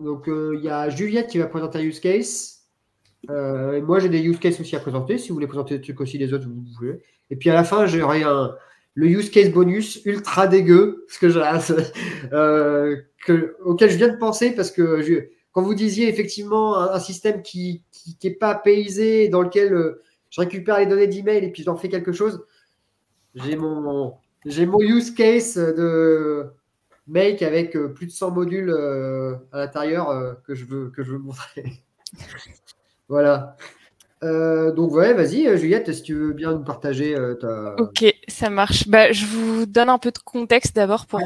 Donc, il y a Juliette qui va présenter un use case. Et moi, j'ai des use cases aussi à présenter. Si vous voulez présenter des trucs aussi des autres, vous pouvez. Et puis à la fin, j'aurai le use case bonus ultra dégueu, auquel je viens de penser parce que quand vous disiez effectivement un système qui n'est pas apaisé, dans lequel je récupère les données d'email et puis j'en fais quelque chose, j'ai mon use case de make avec plus de 100 modules à l'intérieur que je veux montrer. Voilà. Donc, ouais, vas-y, Juliette, si tu veux bien nous partager ta. Ok, ça marche. Bah, je vous donne un peu de contexte d'abord pour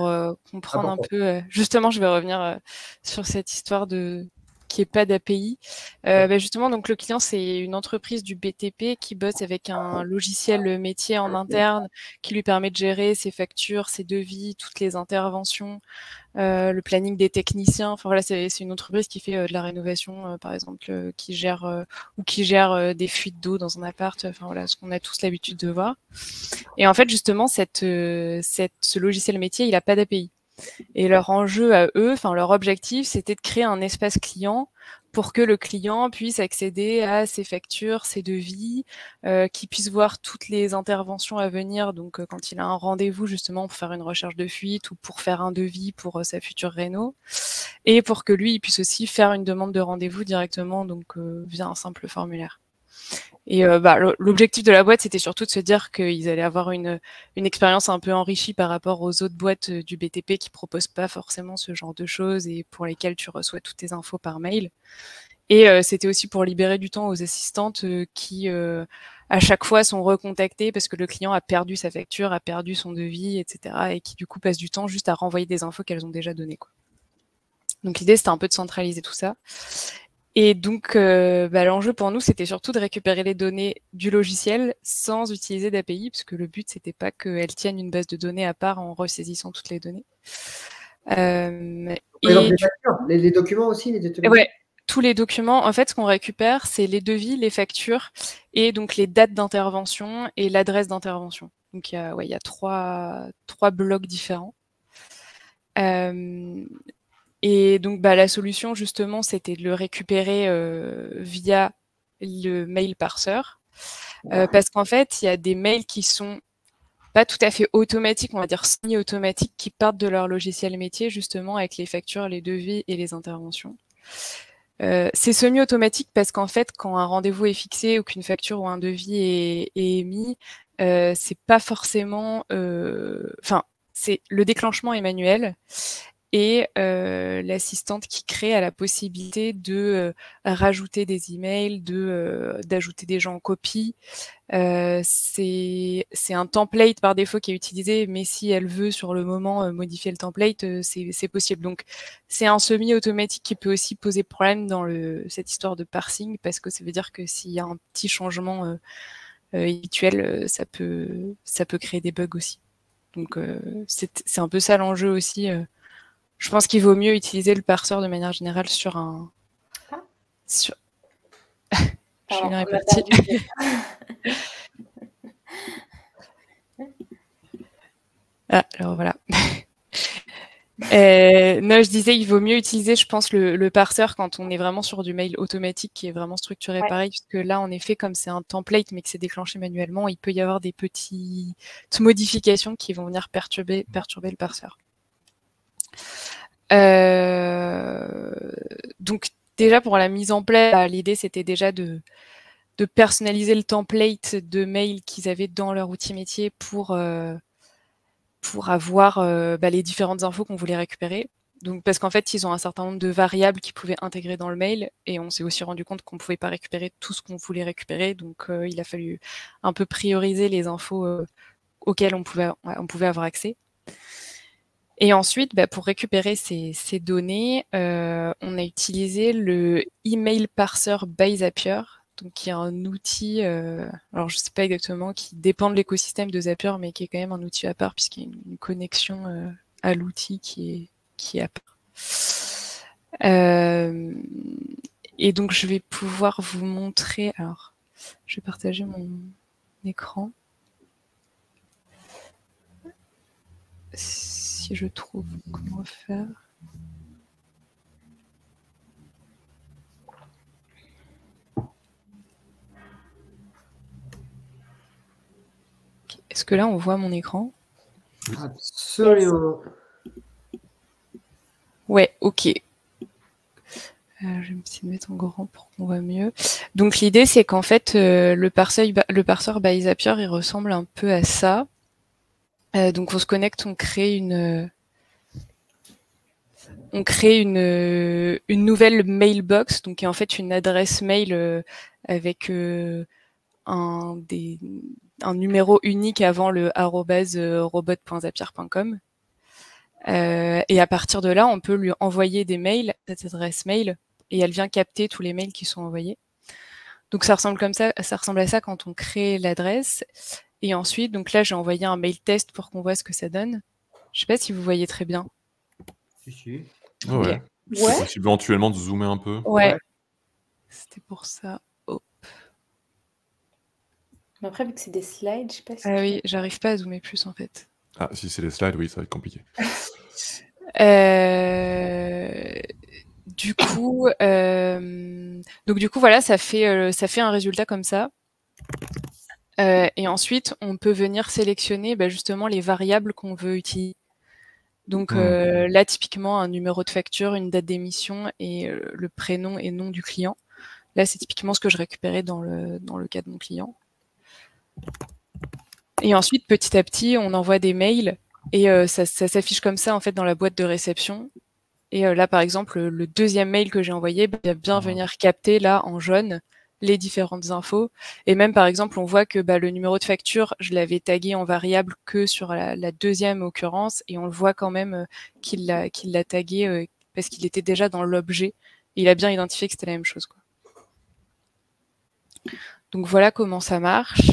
comprendre un Important. peu. Justement, je vais revenir sur cette histoire de qu'il n'y ait pas d'API. Bah, justement, donc le client, c'est une entreprise du BTP qui bosse avec un logiciel métier en interne qui lui permet de gérer ses factures, ses devis, toutes les interventions, le planning des techniciens. Enfin voilà, c'est une entreprise qui fait de la rénovation, par exemple, qui gère des fuites d'eau dans un appart. Enfin voilà, ce qu'on a tous l'habitude de voir. Et en fait, justement, ce logiciel métier, il n'a pas d'API. Et leur enjeu à eux, enfin leur objectif, c'était de créer un espace client pour que le client puisse accéder à ses factures, ses devis, qu'il puisse voir toutes les interventions à venir. Donc, quand il a un rendez-vous justement pour faire une recherche de fuite ou pour faire un devis pour sa future réno, et pour que lui, il puisse aussi faire une demande de rendez-vous directement, donc via un simple formulaire. Et l'objectif de la boîte, c'était surtout de se dire qu'ils allaient avoir une expérience un peu enrichie par rapport aux autres boîtes du BTP qui proposent pas forcément ce genre de choses et pour lesquelles tu reçois toutes tes infos par mail. Et c'était aussi pour libérer du temps aux assistantes qui, à chaque fois, sont recontactées parce que le client a perdu sa facture, a perdu son devis, etc. Et qui, du coup, passent du temps juste à renvoyer des infos qu'elles ont déjà données, quoi. Donc l'idée, c'était un peu de centraliser tout ça. Et donc, l'enjeu pour nous, c'était surtout de récupérer les données du logiciel sans utiliser d'API, parce que le but, c'était pas qu'elles tiennent une base de données à part en ressaisissant toutes les données. Par exemple, les factures, les documents aussi, les documents. Ouais, tous les documents. En fait, ce qu'on récupère, c'est les devis, les factures, et donc les dates d'intervention et l'adresse d'intervention. Donc, il y a trois blocs différents. Et donc, la solution, justement, c'était de le récupérer via le mail parseur. Parce qu'en fait, il y a des mails qui sont pas tout à fait automatiques, on va dire semi-automatiques, qui partent de leur logiciel métier, justement, avec les factures, les devis et les interventions. C'est semi-automatique parce qu'en fait, quand un rendez-vous est fixé ou qu'une facture ou un devis est émis, c'est pas forcément... c'est le déclenchement est manuel. Et l'assistante qui crée a la possibilité de rajouter des emails, d'ajouter des gens en copie. C'est un template par défaut qui est utilisé, mais si elle veut sur le moment modifier le template, c'est possible. Donc c'est un semi-automatique qui peut aussi poser problème dans cette histoire de parsing, parce que ça veut dire que s'il y a un petit changement habituel, ça peut créer des bugs aussi. Donc c'est un peu ça l'enjeu aussi. Je pense qu'il vaut mieux utiliser le parseur de manière générale sur un. Sur... Julien est parti. Ah, alors voilà. Non, je disais, il vaut mieux utiliser, je pense, le parseur quand on est vraiment sur du mail automatique qui est vraiment structuré pareil, puisque là, en effet, comme c'est un template mais que c'est déclenché manuellement, il peut y avoir des petites modifications qui vont venir perturber le parseur. Donc, déjà, pour la mise en place, l'idée, c'était déjà de personnaliser le template de mail qu'ils avaient dans leur outil métier pour avoir les différentes infos qu'on voulait récupérer. Donc, parce qu'en fait, ils ont un certain nombre de variables qu'ils pouvaient intégrer dans le mail, et on s'est aussi rendu compte qu'on ne pouvait pas récupérer tout ce qu'on voulait récupérer. Donc, il a fallu un peu prioriser les infos auxquelles on pouvait avoir accès. Et ensuite, pour récupérer ces données, on a utilisé le email parser by Zapier, donc qui est un outil, alors je ne sais pas exactement, qui dépend de l'écosystème de Zapier, mais qui est quand même un outil à part, puisqu'il y a une connexion à l'outil qui est à part. Et donc, je vais pouvoir vous montrer... Alors, je vais partager mon écran. Si je trouve comment faire... Est-ce que là, on voit mon écran? Absolument. Ouais, ok. Je vais essayer de mettre en grand pour qu'on voit mieux. Donc l'idée, c'est qu'en fait, le parseur by Zapier, il ressemble un peu à ça. Donc on se connecte, on crée une nouvelle mailbox, donc qui est en fait une adresse mail avec un numéro unique avant le @robot.zapier.com. Et à partir de là, on peut lui envoyer des mails à cette adresse mail et elle vient capter tous les mails qui sont envoyés. Donc ça ressemble à ça quand on crée l'adresse. Et ensuite, donc là, j'ai envoyé un mail test pour qu'on voit ce que ça donne. Je sais pas si vous voyez très bien. Si. Ouais. C'est possible éventuellement de zoomer un peu. Ouais. C'était pour ça. Oh. Mais après, vu que c'est des slides, je sais pas si... Ah oui, j'arrive pas à zoomer plus en fait. Ah, si c'est les slides, oui, ça va être compliqué. Du coup, voilà, ça fait un résultat comme ça. Et ensuite, on peut venir sélectionner justement les variables qu'on veut utiliser. Donc là, typiquement, un numéro de facture, une date d'émission et le prénom et nom du client. Là, c'est typiquement ce que je récupérais dans le cas de mon client. Et ensuite, petit à petit, on envoie des mails et ça s'affiche comme ça en fait dans la boîte de réception. Et là, par exemple, le deuxième mail que j'ai envoyé, il va bien venir capter là en jaune les différentes infos. Et même, par exemple, on voit que le numéro de facture, je l'avais tagué en variable que sur la deuxième occurrence, et on le voit quand même qu'il l'a tagué parce qu'il était déjà dans l'objet. Il a bien identifié que c'était la même chose, quoi. Donc voilà comment ça marche.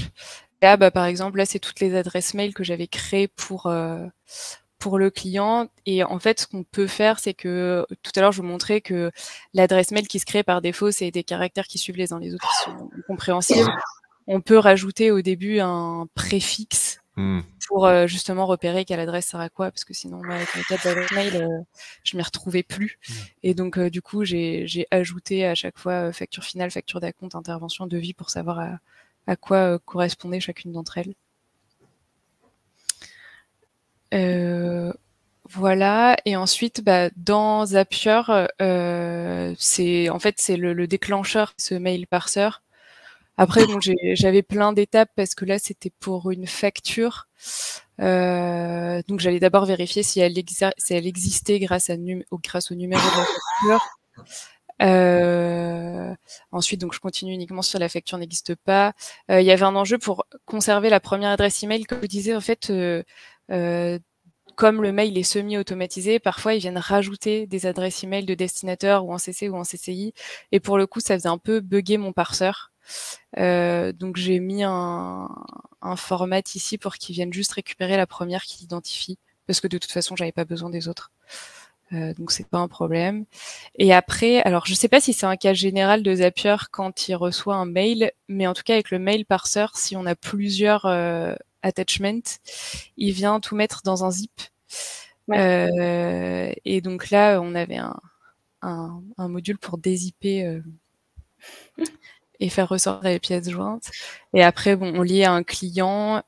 Et là, par exemple, là, c'est toutes les adresses mail que j'avais créées pour le client. Et en fait, ce qu'on peut faire, c'est que tout à l'heure, je vous montrais que l'adresse mail qui se crée par défaut, c'est des caractères qui suivent les uns les autres qui sont incompréhensibles. On peut rajouter au début un préfixe pour justement repérer quelle adresse sert à quoi, parce que sinon, moi, avec mes 4 adresses mail, je m'y retrouvais plus. Et donc, du coup, j'ai ajouté à chaque fois facture finale, facture d'acompte, intervention, devis pour savoir à quoi correspondait chacune d'entre elles. Voilà, et ensuite dans Zapier, c'est le déclencheur, ce mail parseur. Après, bon, j'avais plein d'étapes parce que là c'était pour une facture, donc j'allais d'abord vérifier si elle existait grâce au numéro de la facture. Ensuite, donc je continue uniquement sur la facture n'existe pas. Il y avait un enjeu pour conserver la première adresse email, comme je disais, en fait. Comme le mail est semi-automatisé, parfois ils viennent rajouter des adresses email de destinataire ou en CC ou en CCI. Et pour le coup, ça faisait un peu bugger mon parseur. Donc j'ai mis un format ici pour qu'ils viennent juste récupérer la première qui l'identifie. Parce que de toute façon, j'avais pas besoin des autres. Donc c'est pas un problème. Et après, alors je sais pas si c'est un cas général de Zapier quand il reçoit un mail, mais en tout cas avec le mail parseur, si on a plusieurs attachment, il vient tout mettre dans un zip. Et donc là, on avait un module pour dézipper et faire ressortir les pièces jointes. Et après, bon, on liait à un client.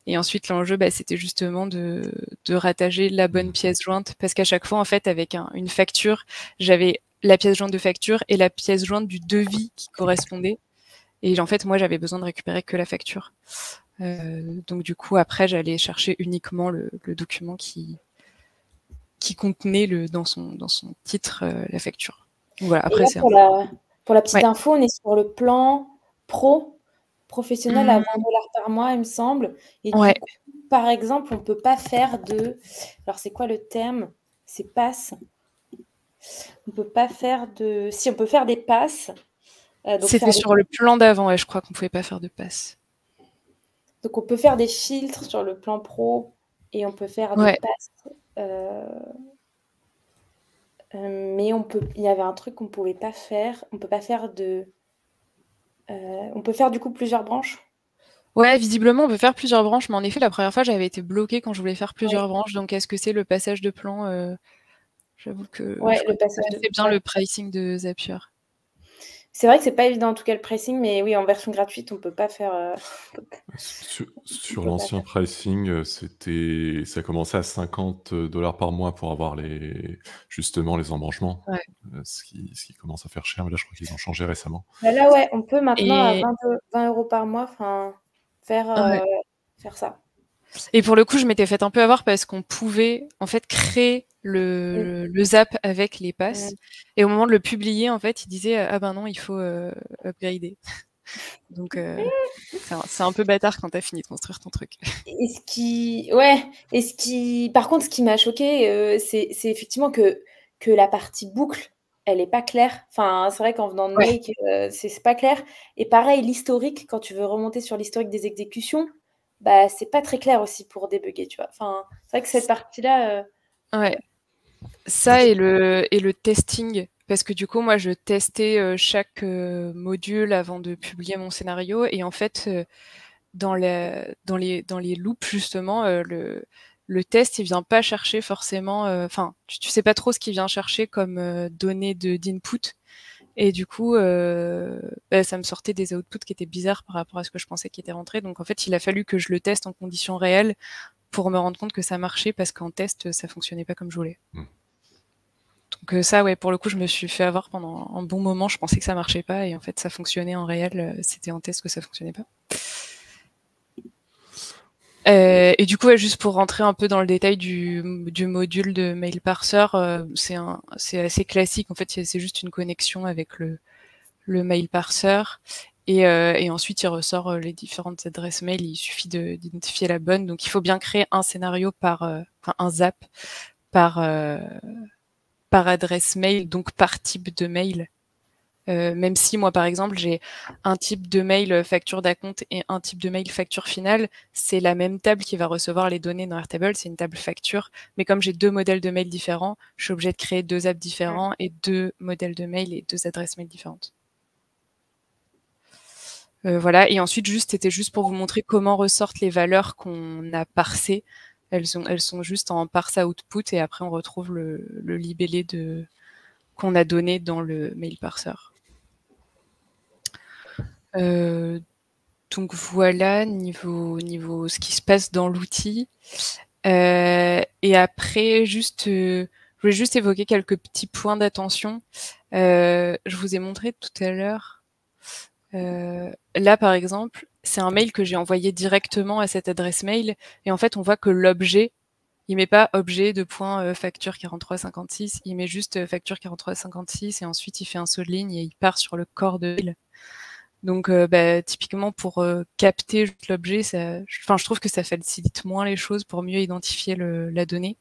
Et ensuite, l'enjeu, c'était justement de rattacher la bonne pièce jointe. Parce qu'à chaque fois, en fait, avec une facture, j'avais la pièce jointe de facture et la pièce jointe du devis qui correspondait. Et en fait, moi, j'avais besoin de récupérer que la facture. Donc du coup, après, j'allais chercher uniquement le document qui contenait dans son titre la facture. Donc, voilà. Après, c'est pour la petite info, on est sur le plan professionnel à 20 $ par mois, il me semble. Et du coup, par exemple, on peut pas faire de... Alors, c'est quoi le terme? C'est passe. On peut pas faire de... Si, on peut faire des passes. C'était sur le plan d'avant, et je crois qu'on pouvait pas faire de passes. Donc, on peut faire des filtres sur le plan pro et on peut faire des passes. Mais il y avait un truc qu'on ne pouvait pas faire. On peut pas faire de... on peut faire du coup plusieurs branches. Ouais, visiblement, on peut faire plusieurs branches, mais en effet, la première fois, j'avais été bloquée quand je voulais faire plusieurs branches. Donc, est-ce que c'est le passage de plan J'avoue que le passage c'est bien le pricing de Zapier. C'est vrai que c'est pas évident en tout cas le pricing, mais oui, en version gratuite, on peut pas faire. Sur l'ancien pricing, ça commençait à $50 par mois pour avoir justement les embranchements. Ouais. Ce qui commence à faire cher, mais là, je crois qu'ils ont changé récemment. Bah là, ouais, on peut maintenant à Et 20 € par mois, faire ça. Et pour le coup, je m'étais fait un peu avoir parce qu'on pouvait en fait créer le zap avec les passes. Et au moment de le publier, en fait, il disait ah ben non, il faut upgrader. Donc c'est un peu bâtard quand t'as fini de construire ton truc. Par contre, ce qui m'a choqué, c'est effectivement que la partie boucle, elle est pas claire. Enfin, c'est vrai qu'en venant de Make, c'est pas clair. Et pareil, l'historique, quand tu veux remonter sur l'historique des exécutions, bah c'est pas très clair aussi pour débugger, tu vois. Enfin, c'est vrai que cette partie-là. Ouais. Ça et le testing, parce que du coup, moi, je testais chaque module avant de publier mon scénario, et en fait, dans les loops, justement, le test, il vient pas chercher forcément. Enfin, tu sais pas trop ce qu'il vient chercher comme données d'input, et du coup, ça me sortait des outputs qui étaient bizarres par rapport à ce que je pensais qui était rentré. Donc en fait, il a fallu que je le teste en conditions réelles pour me rendre compte que ça marchait, parce qu'en test, ça fonctionnait pas comme je voulais. Donc ça, ouais, pour le coup, je me suis fait avoir pendant un bon moment. Je pensais que ça marchait pas, et en fait, ça fonctionnait en réel. C'était en test que ça fonctionnait pas. Et du coup, ouais, juste pour rentrer un peu dans le détail du module de mail parser, c'est assez classique. En fait, c'est juste une connexion avec le mail parser. Et ensuite, il ressort les différentes adresses mail. Il suffit d'identifier la bonne. Donc, il faut bien créer un scénario un zap par adresse mail, donc par type de mail. Même si moi, par exemple, j'ai un type de mail facture d'acompte et un type de mail facture finale, c'est la même table qui va recevoir les données dans Airtable, c'est une table facture. Mais comme j'ai 2 modèles de mail différents, je suis obligée de créer 2 apps différents et 2 modèles de mail et 2 adresses mail différentes. Voilà. Et ensuite, c'était juste pour vous montrer comment ressortent les valeurs qu'on a parsées. Elles sont juste en parse output, et après on retrouve le libellé qu'on a donné dans le mail parser. Donc voilà, niveau ce qui se passe dans l'outil. Et après, je voulais juste évoquer quelques petits points d'attention. Je vous ai montré tout à l'heure. Là, par exemple, c'est un mail que j'ai envoyé directement à cette adresse mail. Et en fait, on voit que l'objet, il met pas objet de point facture 4356, il met juste facture 4356, et ensuite il fait un saut de ligne et il part sur le corps de mail. Donc, typiquement, pour capter l'objet, je trouve que ça facilite moins les choses pour mieux identifier la donnée.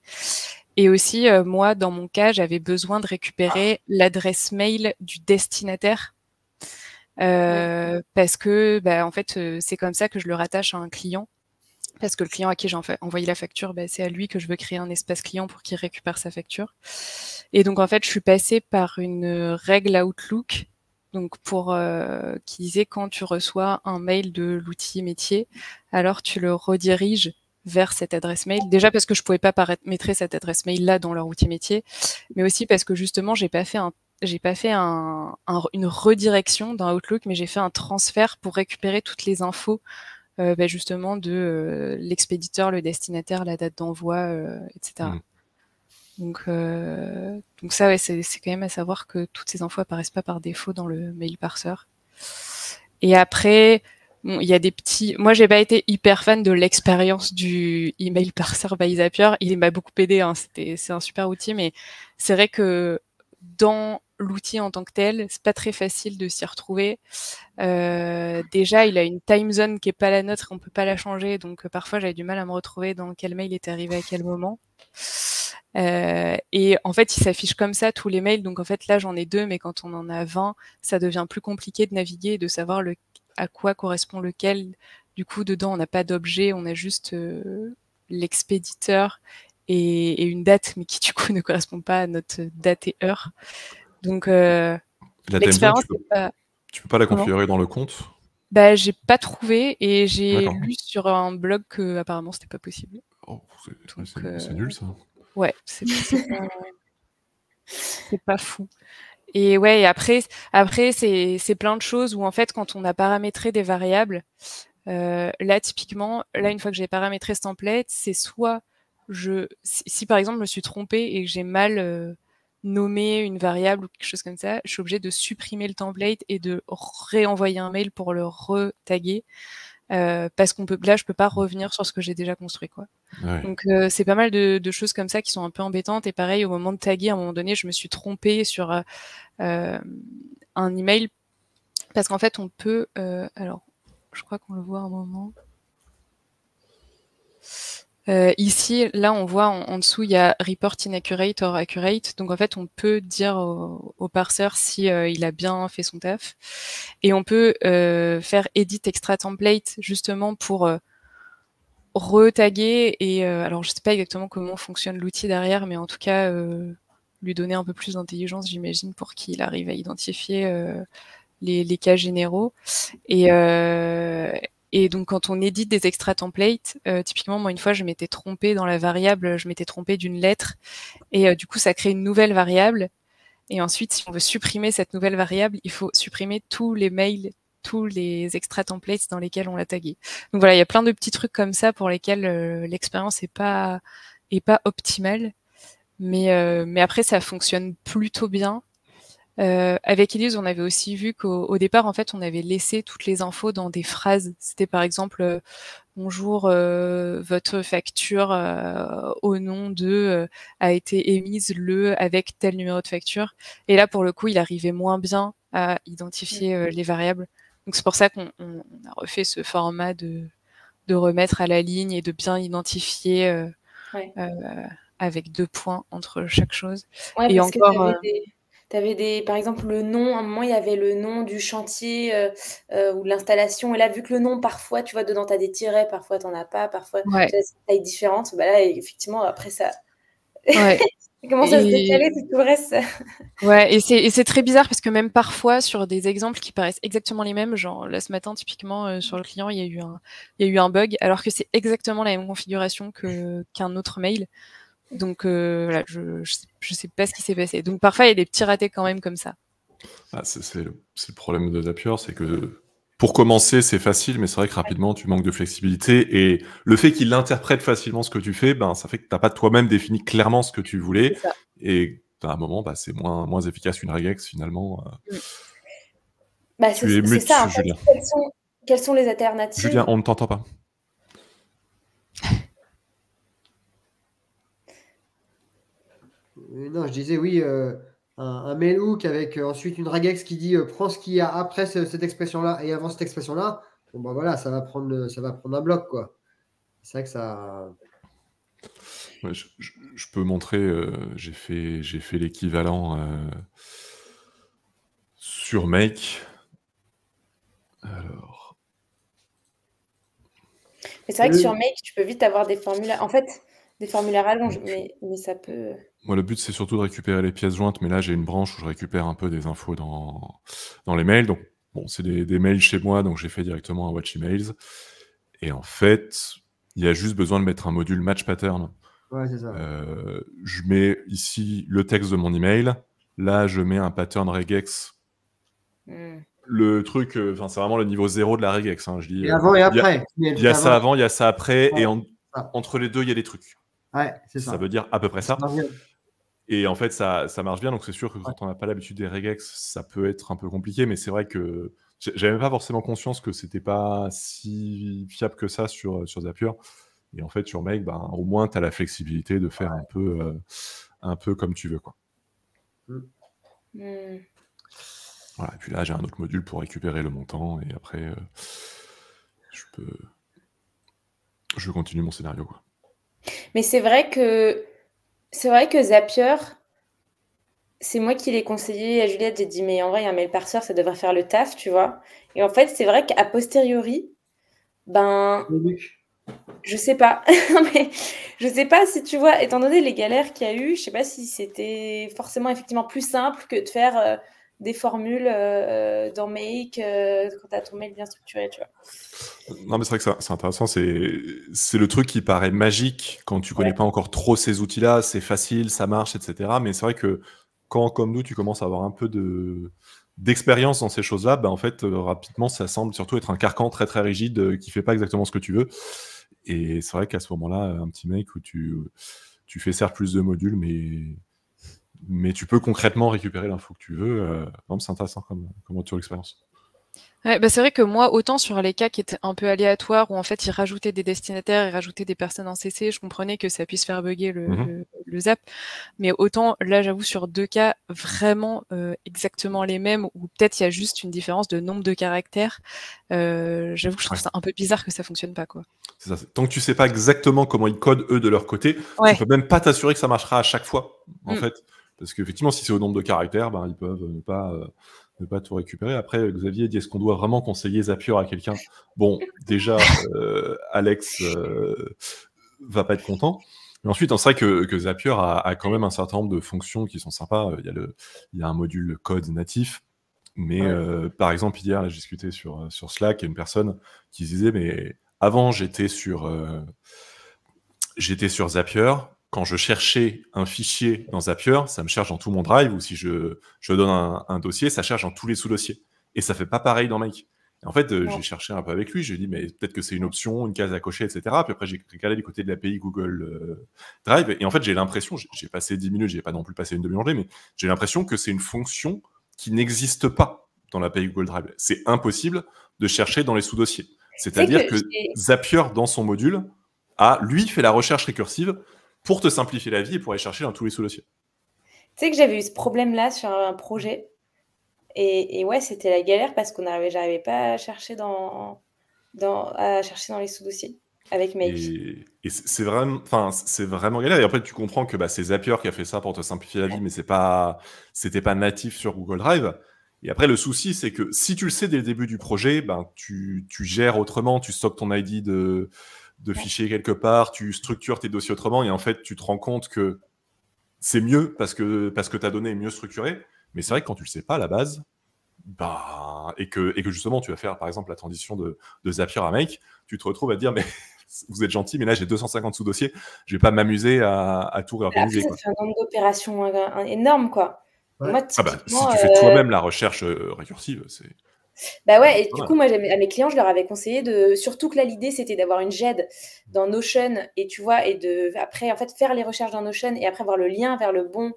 Et aussi, moi, dans mon cas, j'avais besoin de récupérer l'adresse mail du destinataire, parce que, en fait, c'est comme ça que je le rattache à un client. Parce que le client à qui j'ai envoyé la facture, c'est à lui que je veux créer un espace client pour qu'il récupère sa facture. Et donc, en fait, je suis passée par une règle Outlook, donc qui disait quand tu reçois un mail de l'outil métier, alors tu le rediriges vers cette adresse mail. Déjà parce que je pouvais pas paramétrer cette adresse mail là dans leur outil métier, mais aussi parce que justement j'ai pas fait une redirection dans Outlook, mais j'ai fait un transfert pour récupérer toutes les infos justement de l'expéditeur, le destinataire, la date d'envoi, etc. Donc ça, ouais, c'est quand même à savoir que toutes ces infos apparaissent pas par défaut dans le mail parser. Et après, bon, il y a des petits. Moi, j'ai pas été hyper fan de l'expérience du email parser by Zapier. Il m'a beaucoup aidé, hein. C'est un super outil, mais c'est vrai que dans l'outil en tant que tel, c'est pas très facile de s'y retrouver. Déjà, il a une time zone qui est pas la nôtre, on peut pas la changer, donc parfois j'avais du mal à me retrouver dans quel mail est arrivé à quel moment. Et en fait, il s'affiche comme ça tous les mails, donc en fait là j'en ai 2, mais quand on en a 20, ça devient plus compliqué de naviguer et de savoir à quoi correspond lequel. Du coup, dedans, on n'a pas d'objet, on a juste l'expéditeur et une date, mais qui du coup ne correspond pas à notre date et heure. Donc l'expérience, tu peux pas la configurer dans le compte? J'ai pas trouvé, et j'ai lu sur un blog que apparemment c'était pas possible. Oh, c'est nul ça. Ouais, c'est pas fou. Et ouais, et après c'est plein de choses où en fait, quand on a paramétré des variables, là typiquement, une fois que j'ai paramétré ce template, c'est soit si par exemple je me suis trompée et que j'ai mal nommé une variable ou quelque chose comme ça, je suis obligée de supprimer le template et de réenvoyer un mail pour le re-taguer. Parce là, je peux pas revenir sur ce que j'ai déjà construit, quoi. Ouais. Donc, c'est pas mal de choses comme ça qui sont un peu embêtantes. Et pareil, au moment de taguer, à un moment donné, je me suis trompée sur un email parce qu'en fait, on peut. Alors, je crois qu'on le voit un moment. Ici, là, on voit en dessous, il y a report inaccurate or accurate. Donc, en fait, on peut dire au parseur si il a bien fait son taf. Et on peut faire edit extra template justement pour retaguer. Et alors, je sais pas exactement comment fonctionne l'outil derrière, mais en tout cas, lui donner un peu plus d'intelligence, j'imagine, pour qu'il arrive à identifier les cas généraux. Et donc, quand on édite des extra templates, typiquement, moi, une fois, je m'étais trompée dans la variable, je m'étais trompée d'une lettre, et du coup, ça crée une nouvelle variable. Et ensuite, si on veut supprimer cette nouvelle variable, il faut supprimer tous les mails, tous les extra templates dans lesquels on l'a tagué. Donc voilà, il y a plein de petits trucs comme ça pour lesquels l'expérience est pas optimale. Mais après, ça fonctionne plutôt bien. Avec Elise, on avait aussi vu qu'au départ, en fait, on avait laissé toutes les infos dans des phrases. C'était par exemple bonjour, votre facture au nom de a été émise avec tel numéro de facture. Et là, pour le coup, il arrivait moins bien à identifier les variables. Donc c'est pour ça qu'on a refait ce format de remettre à la ligne et de bien identifier avec 2 points entre chaque chose. Ouais, et parce encore. T'avais par exemple, le nom. À un moment, il y avait le nom du chantier ou de l'installation. Et là, vu que le nom, parfois, tu vois, dedans, tu as des tirets, parfois, tu n'en as pas, parfois, tu as des tailles différentes. Bah là, effectivement, après, ça, ça commence à se décaler, tout le reste. Ouais, et c'est très bizarre parce que même parfois, sur des exemples qui paraissent exactement les mêmes, genre là, ce matin, typiquement, sur le client, il y a eu un bug, alors que c'est exactement la même configuration qu'un autre mail. Donc voilà, je sais pas ce qui s'est passé. Donc parfois, il y a des petits ratés quand même comme ça. C'est le problème de Zapier, c'est que pour commencer, c'est facile, mais c'est vrai que rapidement, tu manques de flexibilité. Et le fait qu'il interprète facilement ce que tu fais, ça fait que tu n'as pas toi-même défini clairement ce que tu voulais. Et à un moment, c'est moins efficace qu'une regex finalement. Tu es mute, ça, en fait. Julien. Quelles sont les alternatives? Julien, on ne t'entend pas. Non, je disais oui, un mail hook avec ensuite une regex qui dit prends ce qu'il y a après cette expression-là et avant cette expression-là. Bon, bah voilà, ça va prendre un bloc, quoi. C'est vrai que ça. Ouais, je peux montrer, j'ai fait l'équivalent sur Make. Alors. Mais c'est vrai que sur Make, tu peux vite avoir des formulaires. En fait, des formulaires allongés, mais ça peut. Moi, le but, c'est surtout de récupérer les pièces jointes, mais là, j'ai une branche où je récupère un peu des infos dans les mails. Donc, bon, c'est des mails chez moi, donc j'ai fait directement un Watch Emails. Et en fait, il y a juste besoin de mettre un module Match Pattern. Ouais, c'est ça. Je mets ici le texte de mon email. Là, je mets un pattern regex. Le truc, c'est vraiment le niveau 0 de la regex. Hein, je dis, et avant et après. Il y a ça avant, il y a ça après, ouais, et entre les deux, il y a des trucs. Ouais, c'est ça. Ça veut dire à peu près ça. Et en fait, ça marche bien. Donc, c'est sûr que quand on n'a pas l'habitude des regex, ça peut être un peu compliqué. Mais c'est vrai que j'avais pas forcément conscience que c'était pas si fiable que ça sur Zapier. Et en fait, sur Make, au moins, tu as la flexibilité de faire un peu comme tu veux, quoi. Voilà, et puis là, j'ai un autre module pour récupérer le montant. Et après, je continue mon scénario, quoi. Mais c'est vrai que Zapier, c'est moi qui l'ai conseillé à Juliette. J'ai dit, mais en vrai, un mail parseur, ça devrait faire le taf, tu vois. Et en fait, c'est vrai qu'à posteriori, je sais pas. Mais je sais pas si tu vois, étant donné les galères qu'il y a eu, je sais pas si c'était forcément effectivement plus simple que de faire des formules dans Make quand tu as ton mail bien structuré, tu vois. Non, mais c'est vrai que c'est intéressant. C'est le truc qui paraît magique quand tu connais pas encore trop ces outils-là. C'est facile, ça marche, etc. Mais c'est vrai que quand, comme nous, tu commences à avoir un peu d'expérience dans ces choses-là, en fait, rapidement, ça semble surtout être un carcan très très rigide qui fait pas exactement ce que tu veux. Et c'est vrai qu'à ce moment-là, un petit mec où tu fais certes plus de modules, mais tu peux concrètement récupérer l'info que tu veux. C'est intéressant comme retour d'expérience. Ouais, c'est vrai que moi, autant sur les cas qui étaient un peu aléatoires, où en fait ils rajoutaient des destinataires, ils rajoutaient des personnes en CC, je comprenais que ça puisse faire bugger le zap. Mais autant, là, j'avoue, sur 2 cas vraiment exactement les mêmes, où peut-être il y a juste une différence de nombre de caractères, j'avoue que je trouve ça un peu bizarre que ça fonctionne pas, quoi. C'est ça. Tant que tu sais pas exactement comment ils codent eux de leur côté, tu peux même pas t'assurer que ça marchera à chaque fois, en fait. Parce qu'effectivement, si c'est au nombre de caractères, ils peuvent ne pas tout récupérer. Après, Xavier dit, est-ce qu'on doit vraiment conseiller Zapier à quelqu'un? Bon, déjà, Alex va pas être content. Mais ensuite, c'est vrai que Zapier a quand même un certain nombre de fonctions qui sont sympas. Il y a un module code natif. Mais par exemple, hier, j'ai discuté sur Slack, il y a une personne qui se disait, mais avant, j'étais sur Zapier. Quand je cherchais un fichier dans Zapier, ça me cherche dans tout mon drive, ou si je donne un dossier, ça cherche dans tous les sous-dossiers. Et ça fait pas pareil dans Make. Et en fait, j'ai cherché un peu avec lui, j'ai dit, mais peut-être que c'est une option, une case à cocher, etc. Puis après, j'ai regardé du côté de l'API Google Drive, et en fait, j'ai l'impression, j'ai passé 10 minutes, j'ai pas non plus passé une demi-journée, mais j'ai l'impression que c'est une fonction qui n'existe pas dans l'API Google Drive. C'est impossible de chercher dans les sous-dossiers. C'est-à-dire que Zapier, dans son module, lui, fait la recherche récursive pour te simplifier la vie et pour aller chercher dans tous les sous-dossiers. Tu sais que j'avais eu ce problème-là sur un projet. Et ouais, c'était la galère parce que j'arrivais pas à chercher dans les sous-dossiers avec Make. Et c'est vraiment galère. Et après, tu comprends que c'est Zapier qui a fait ça pour te simplifier la vie, mais c'était pas natif sur Google Drive. Et après, le souci, c'est que si tu le sais dès le début du projet, tu gères autrement, tu stockes ton ID de fichiers quelque part, tu structures tes dossiers autrement, et en fait, tu te rends compte que c'est mieux parce que ta donnée est mieux structurée. Mais c'est vrai que quand tu le sais pas à la base, et que justement, tu vas faire, par exemple, la transition de Zapier à Make, tu te retrouves à te dire, mais vous êtes gentil, mais là, j'ai 250 sous-dossiers, je vais pas m'amuser à tout réorganiser. Après, ça fait un nombre d'opérations énorme, quoi. Ouais. Moi, si tu fais toi-même la recherche récursive, c'est... ouais, et du coup, moi, à mes clients, je leur avais conseillé surtout que là, l'idée, c'était d'avoir une GED dans Notion, et tu vois, après, en fait, faire les recherches dans Notion, et après, avoir le lien vers le bon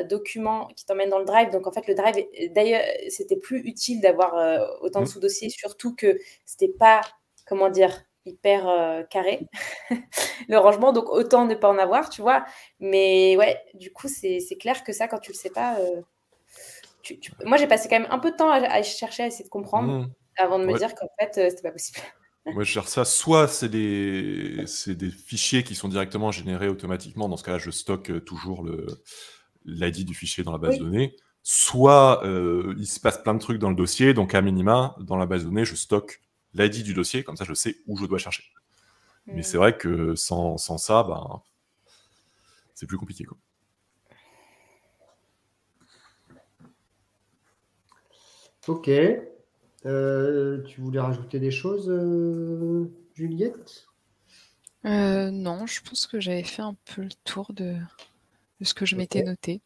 document qui t'emmène dans le Drive. Donc, en fait, le Drive, d'ailleurs, c'était plus utile d'avoir autant de sous-dossiers, surtout que c'était pas, comment dire, hyper carré, le rangement, donc autant ne pas en avoir, tu vois. Mais ouais, du coup, c'est clair que ça, quand tu le sais pas... Moi, j'ai passé quand même un peu de temps à chercher, à essayer de comprendre avant de me dire qu'en fait, c'était pas possible. Moi, je gère ça. Soit c'est des fichiers qui sont directement générés automatiquement. Dans ce cas-là, je stocke toujours l'ID du fichier dans la base de données. Soit il se passe plein de trucs dans le dossier. Donc, à minima, dans la base de données, je stocke l'ID du dossier. Comme ça, je sais où je dois chercher. Mais c'est vrai que sans ça, c'est plus compliqué, quoi. Ok. Tu voulais rajouter des choses, Juliette? Non, je pense que j'avais fait un peu le tour de ce que je m'étais noté.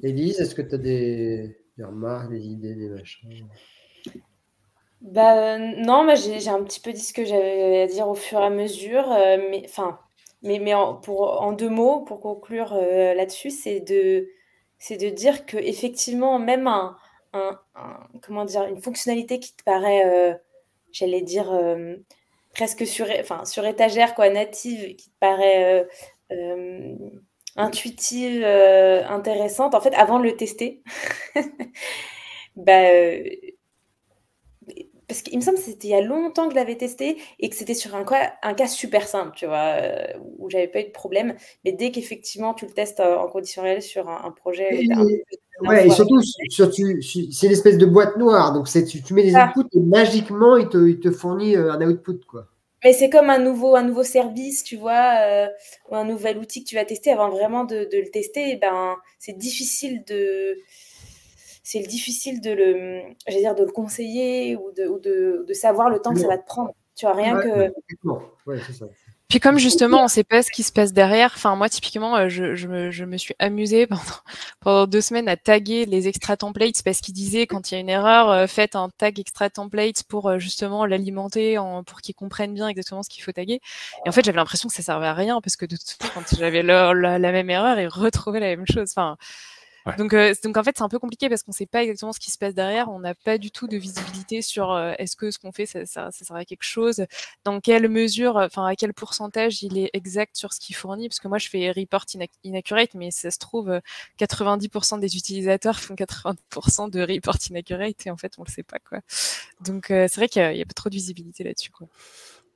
Élise, est-ce que tu as des remarques, des idées, des machins? Non, j'ai un petit peu dit ce que j'avais à dire au fur et à mesure, mais en 2 mots, pour conclure là-dessus, c'est de dire que effectivement, même comment dire, une fonctionnalité qui te paraît, j'allais dire presque sur étagère, quoi, native, qui te paraît intuitive, intéressante, en fait, avant de le tester, parce qu'il me semble que c'était il y a longtemps que je l'avais testé et que c'était sur un cas super simple, tu vois, où j'avais pas eu de problème. Mais dès qu'effectivement tu le testes en conditions réelles sur un projet... Et surtout, c'est une espèce de boîte noire. Donc, tu mets des inputs et magiquement, il te fournit un output, quoi. Mais c'est comme un nouveau service, tu vois, ou un nouvel outil que tu vas tester avant vraiment de le tester. C'est difficile de le conseiller ou de savoir le temps que ça va te prendre. Tu vois, rien que... Ouais, c'est ça. Puis comme justement, on ne sait pas ce qui se passe derrière, enfin moi typiquement, je me suis amusée pendant 2 semaines à taguer les extra templates parce qu'ils disaient quand il y a une erreur, faites un tag extra template pour justement l'alimenter, pour qu'ils comprennent bien exactement ce qu'il faut taguer. Et en fait, j'avais l'impression que ça servait à rien parce que de toute façon, quand j'avais la même erreur, ils retrouvaient la même chose. Enfin, Ouais. donc en fait, c'est un peu compliqué parce qu'on ne sait pas exactement ce qui se passe derrière. On n'a pas du tout de visibilité sur est-ce que ce qu'on fait, ça sert à quelque chose, dans quelle mesure, enfin à quel pourcentage il est exact sur ce qu'il fournit. Parce que moi, je fais report inaccurate, mais ça se trouve, 90% des utilisateurs font 90% de report inaccurate et en fait, on ne le sait pas, quoi. Donc c'est vrai qu'il n'y a pas trop de visibilité là-dessus, quoi.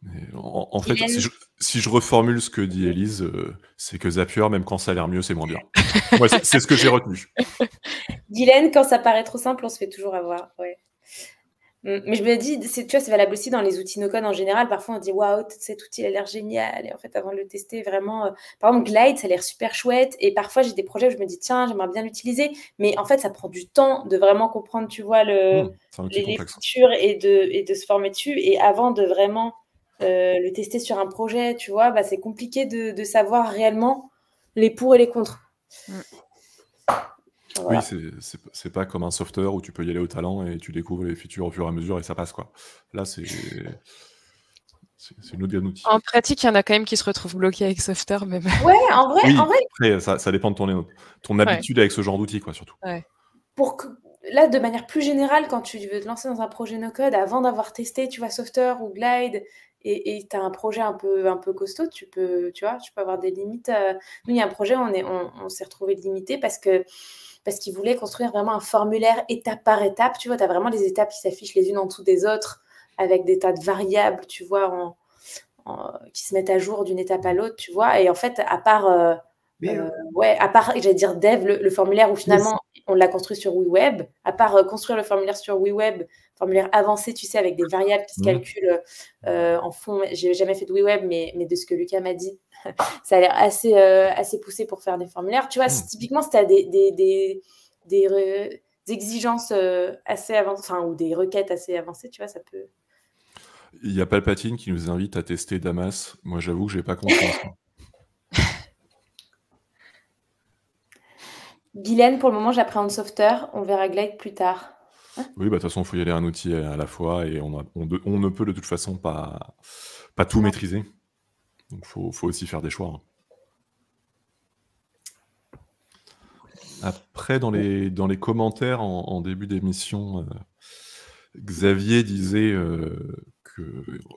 Mais en fait, si je reformule ce que dit Élise, c'est que Zapier, même quand ça a l'air mieux, c'est moins bien. Moi, c'est ce que j'ai retenu. Guylaine, quand ça paraît trop simple, on se fait toujours avoir. Ouais. Mais je me dis, tu vois, c'est valable aussi dans les outils no-code en général. Parfois, on dit, waouh, cet outil a l'air génial. Et en fait, avant de le tester, vraiment, par exemple, Glide, ça a l'air super chouette. Et parfois, j'ai des projets où je me dis, tiens, j'aimerais bien l'utiliser. Mais en fait, ça prend du temps de vraiment comprendre, tu vois, les features et de se former dessus. Et avant de vraiment le tester sur un projet, tu vois, c'est compliqué de savoir réellement les pour et les contre. Voilà. Oui, c'est pas comme un software où tu peux y aller au talent et tu découvres les features au fur et à mesure et ça passe, quoi. Là, c'est une autre gamme d'outils. En pratique, il y en a quand même qui se retrouvent bloqués avec software, même. Ouais, en vrai. Oui, en vrai. Après, ça dépend de ton habitude avec ce genre d'outils, quoi, surtout. Ouais. Là, de manière plus générale, quand tu veux te lancer dans un projet no-code, avant d'avoir testé, tu vois, Software ou Glide, et tu as un projet un peu costaud, tu peux avoir des limites. Nous, il y a un projet où on s'est retrouvé limité parce qu'ils voulaient construire vraiment un formulaire étape par étape. Tu vois, tu as vraiment des étapes qui s'affichent les unes en dessous des autres avec des tas de variables, tu vois, qui se mettent à jour d'une étape à l'autre, tu vois. Et en fait, à part, j'allais dire dev, le formulaire où finalement on l'a construit sur WeWeb, à part construire le formulaire sur WeWeb, formulaire avancé, tu sais, avec des variables qui se calculent en fond. J'ai jamais fait de WeWeb, mais de ce que Lucas m'a dit, ça a l'air assez poussé pour faire des formulaires. Tu vois, typiquement, si tu as des exigences assez avancées, ou des requêtes assez avancées, tu vois, ça peut... Il y a Palpatine qui nous invite à tester Damas. Moi, j'avoue que j'ai pas confiance. Guylaine, pour le moment, j'appréhende Software. On verra Glide plus tard. Oui, de toute façon, il faut y aller un outil à la fois et on ne peut de toute façon pas tout maîtriser. Donc, il faut aussi faire des choix. Après, dans les commentaires en début d'émission, Xavier disait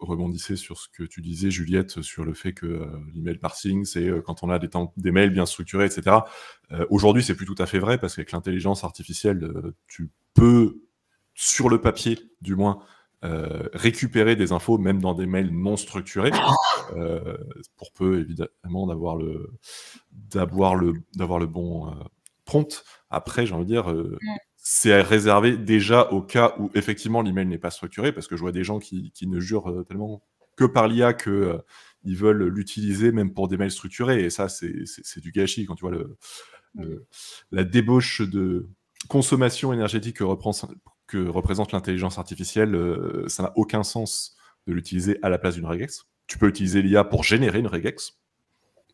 rebondissait sur ce que tu disais, Juliette, sur le fait que l'email parsing, c'est quand on a des mails bien structurés, etc. Aujourd'hui, c'est plus tout à fait vrai, parce qu'avec l'intelligence artificielle, tu peux, sur le papier du moins, récupérer des infos, même dans des mails non structurés, pour peu, évidemment, d'avoir le bon prompt. Après, j'ai envie de dire... c'est réservé déjà au cas où effectivement l'email n'est pas structuré, parce que je vois des gens qui ne jurent tellement que par l'IA qu'ils veulent l'utiliser même pour des mails structurés, et ça c'est du gâchis. Quand tu vois la débauche de consommation énergétique que représente l'intelligence artificielle, ça n'a aucun sens de l'utiliser à la place d'une regex. Tu peux utiliser l'IA pour générer une regex,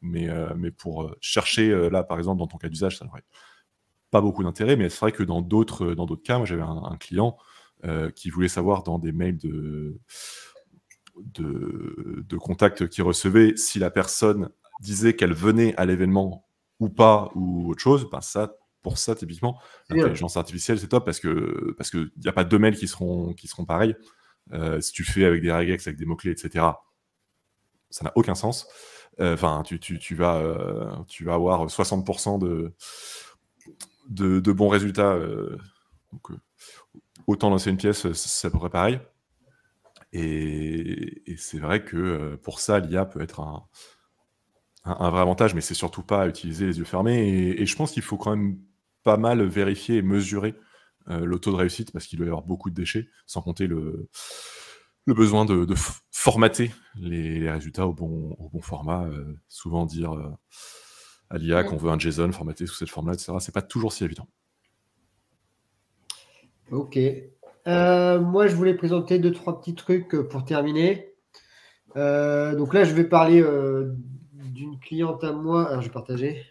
mais pour chercher, là par exemple dans ton cas d'usage, ça n'aurait pas beaucoup d'intérêt. Mais c'est vrai que dans d'autres cas, moi j'avais un client qui voulait savoir dans des mails de contact qu'il recevait si la personne disait qu'elle venait à l'événement ou pas, ou autre chose. Pour ça typiquement, l'intelligence artificielle c'est top, parce que il n'y a pas deux mails qui seront pareils. Si tu fais avec des regex, avec des mots-clés, etc., ça n'a aucun sens. Enfin, tu vas avoir 60% de bons résultats. Donc, autant lancer une pièce, ça pourrait pareil. Et c'est vrai que pour ça, l'IA peut être un vrai avantage, mais c'est surtout pas à utiliser les yeux fermés. Et je pense qu'il faut quand même pas mal vérifier et mesurer le taux de réussite, parce qu'il doit y avoir beaucoup de déchets, sans compter le besoin de formater les résultats au bon format. Souvent dire à l'IA qu'on veut un JSON formaté sous cette forme-là, etc. C'est pas toujours si évident. Ok. Moi, je voulais présenter 2-3 petits trucs pour terminer. Donc là, je vais parler d'une cliente à moi. Alors, je vais partager.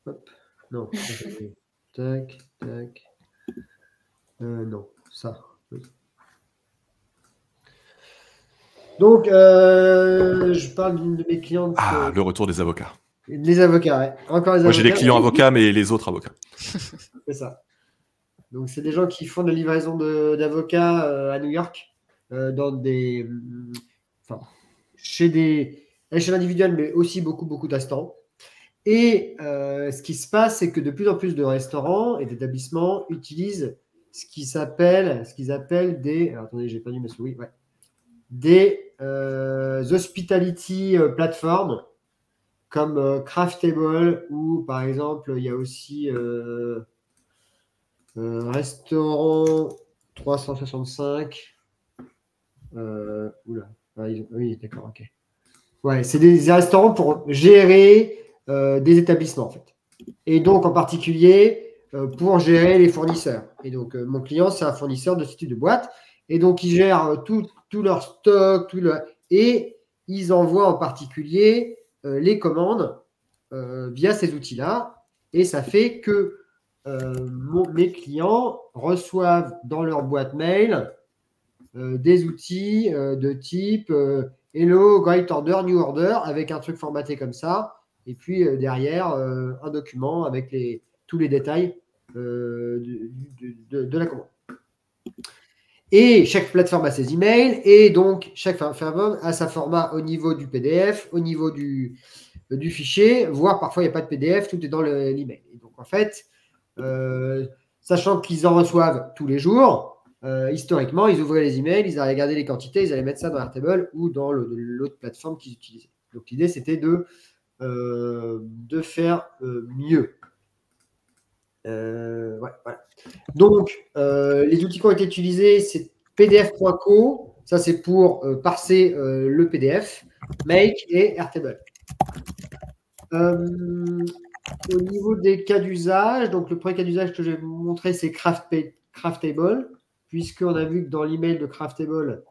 Hop. Non. Tac, tac. Non, ça. Oui. Donc, je parle d'une de mes clientes. Ah, le retour des avocats. Les avocats, ouais. Encore les avocats. Moi, j'ai les clients avocats, mais les autres avocats. C'est ça. Donc, c'est des gens qui font de la livraison d'avocats à New York, dans des, chez individuels, mais aussi beaucoup de restaurants. Et ce qui se passe, c'est que de plus en plus de restaurants et d'établissements utilisent ce qu'ils appellent des. Alors, attendez, j'ai perdu ma souris. Ouais. Des hospitality platforms comme Craftable ou par exemple, il y a aussi Restaurant 365. Oula. Ah, oui, d'accord, ok. Ouais, c'est des restaurants pour gérer des établissements, en fait. Et donc, en particulier, pour gérer les fournisseurs. Et donc, mon client, c'est un fournisseur de ce type de boîte. Et donc, ils gèrent tout leur stock, et ils envoient en particulier les commandes via ces outils-là. Et ça fait que mes clients reçoivent dans leur boîte mail des outils de type Hello, Great Order, New Order, avec un truc formaté comme ça. Et puis derrière, un document avec tous les détails de la commande. Et chaque plateforme a ses emails, et donc chaque plateforme a sa format au niveau du PDF, au niveau du fichier, voire parfois il n'y a pas de PDF, tout est dans l'email. Et donc en fait, sachant qu'ils en reçoivent tous les jours, historiquement, ils ouvraient les emails, ils allaient regarder les quantités, ils allaient mettre ça dans Airtable ou dans l'autre plateforme qu'ils utilisaient. Donc l'idée, c'était de faire mieux. Ouais, voilà. Donc, les outils qui ont été utilisés, c'est pdf.co, ça c'est pour parser le PDF, Make et Airtable. Au niveau des cas d'usage, donc le premier cas d'usage que je vais vous montrer, c'est Craftable, puisqu'on a vu que dans l'email de Craftable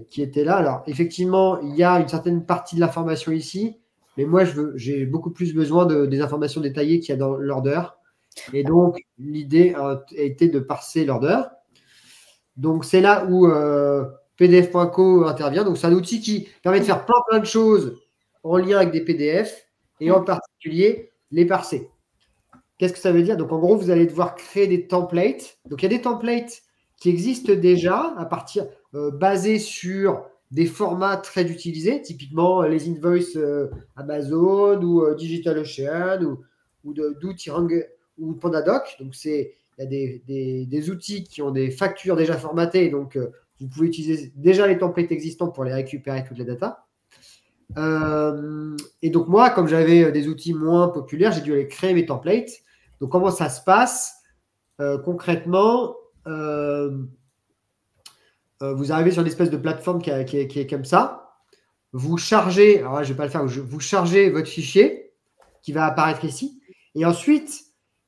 qui était là, alors effectivement, il y a une certaine partie de l'information ici, mais moi, j'ai beaucoup plus besoin des informations détaillées qu'il y a dans l'order. Et donc, l'idée a été de parser l'order. Donc, c'est là où pdf.co intervient. Donc, c'est un outil qui permet de faire plein de choses en lien avec des PDF et en particulier les parser. Qu'est-ce que ça veut dire? Donc, en gros, vous allez devoir créer des templates. Donc, il y a des templates qui existent déjà à partir basés sur des formats très utilisés, typiquement les invoices Amazon ou DigitalOcean ou d'Outirang ou PandaDoc. Donc, il y a des outils qui ont des factures déjà formatées. Donc, vous pouvez utiliser déjà les templates existants pour les récupérer toutes les datas. Et donc, moi, comme j'avais des outils moins populaires, j'ai dû aller créer mes templates. Donc, comment ça se passe concrètement? Vous arrivez sur une espèce de plateforme qui est comme ça. Vous chargez, alors là, je ne vais pas le faire, vous chargez votre fichier qui va apparaître ici. Et ensuite,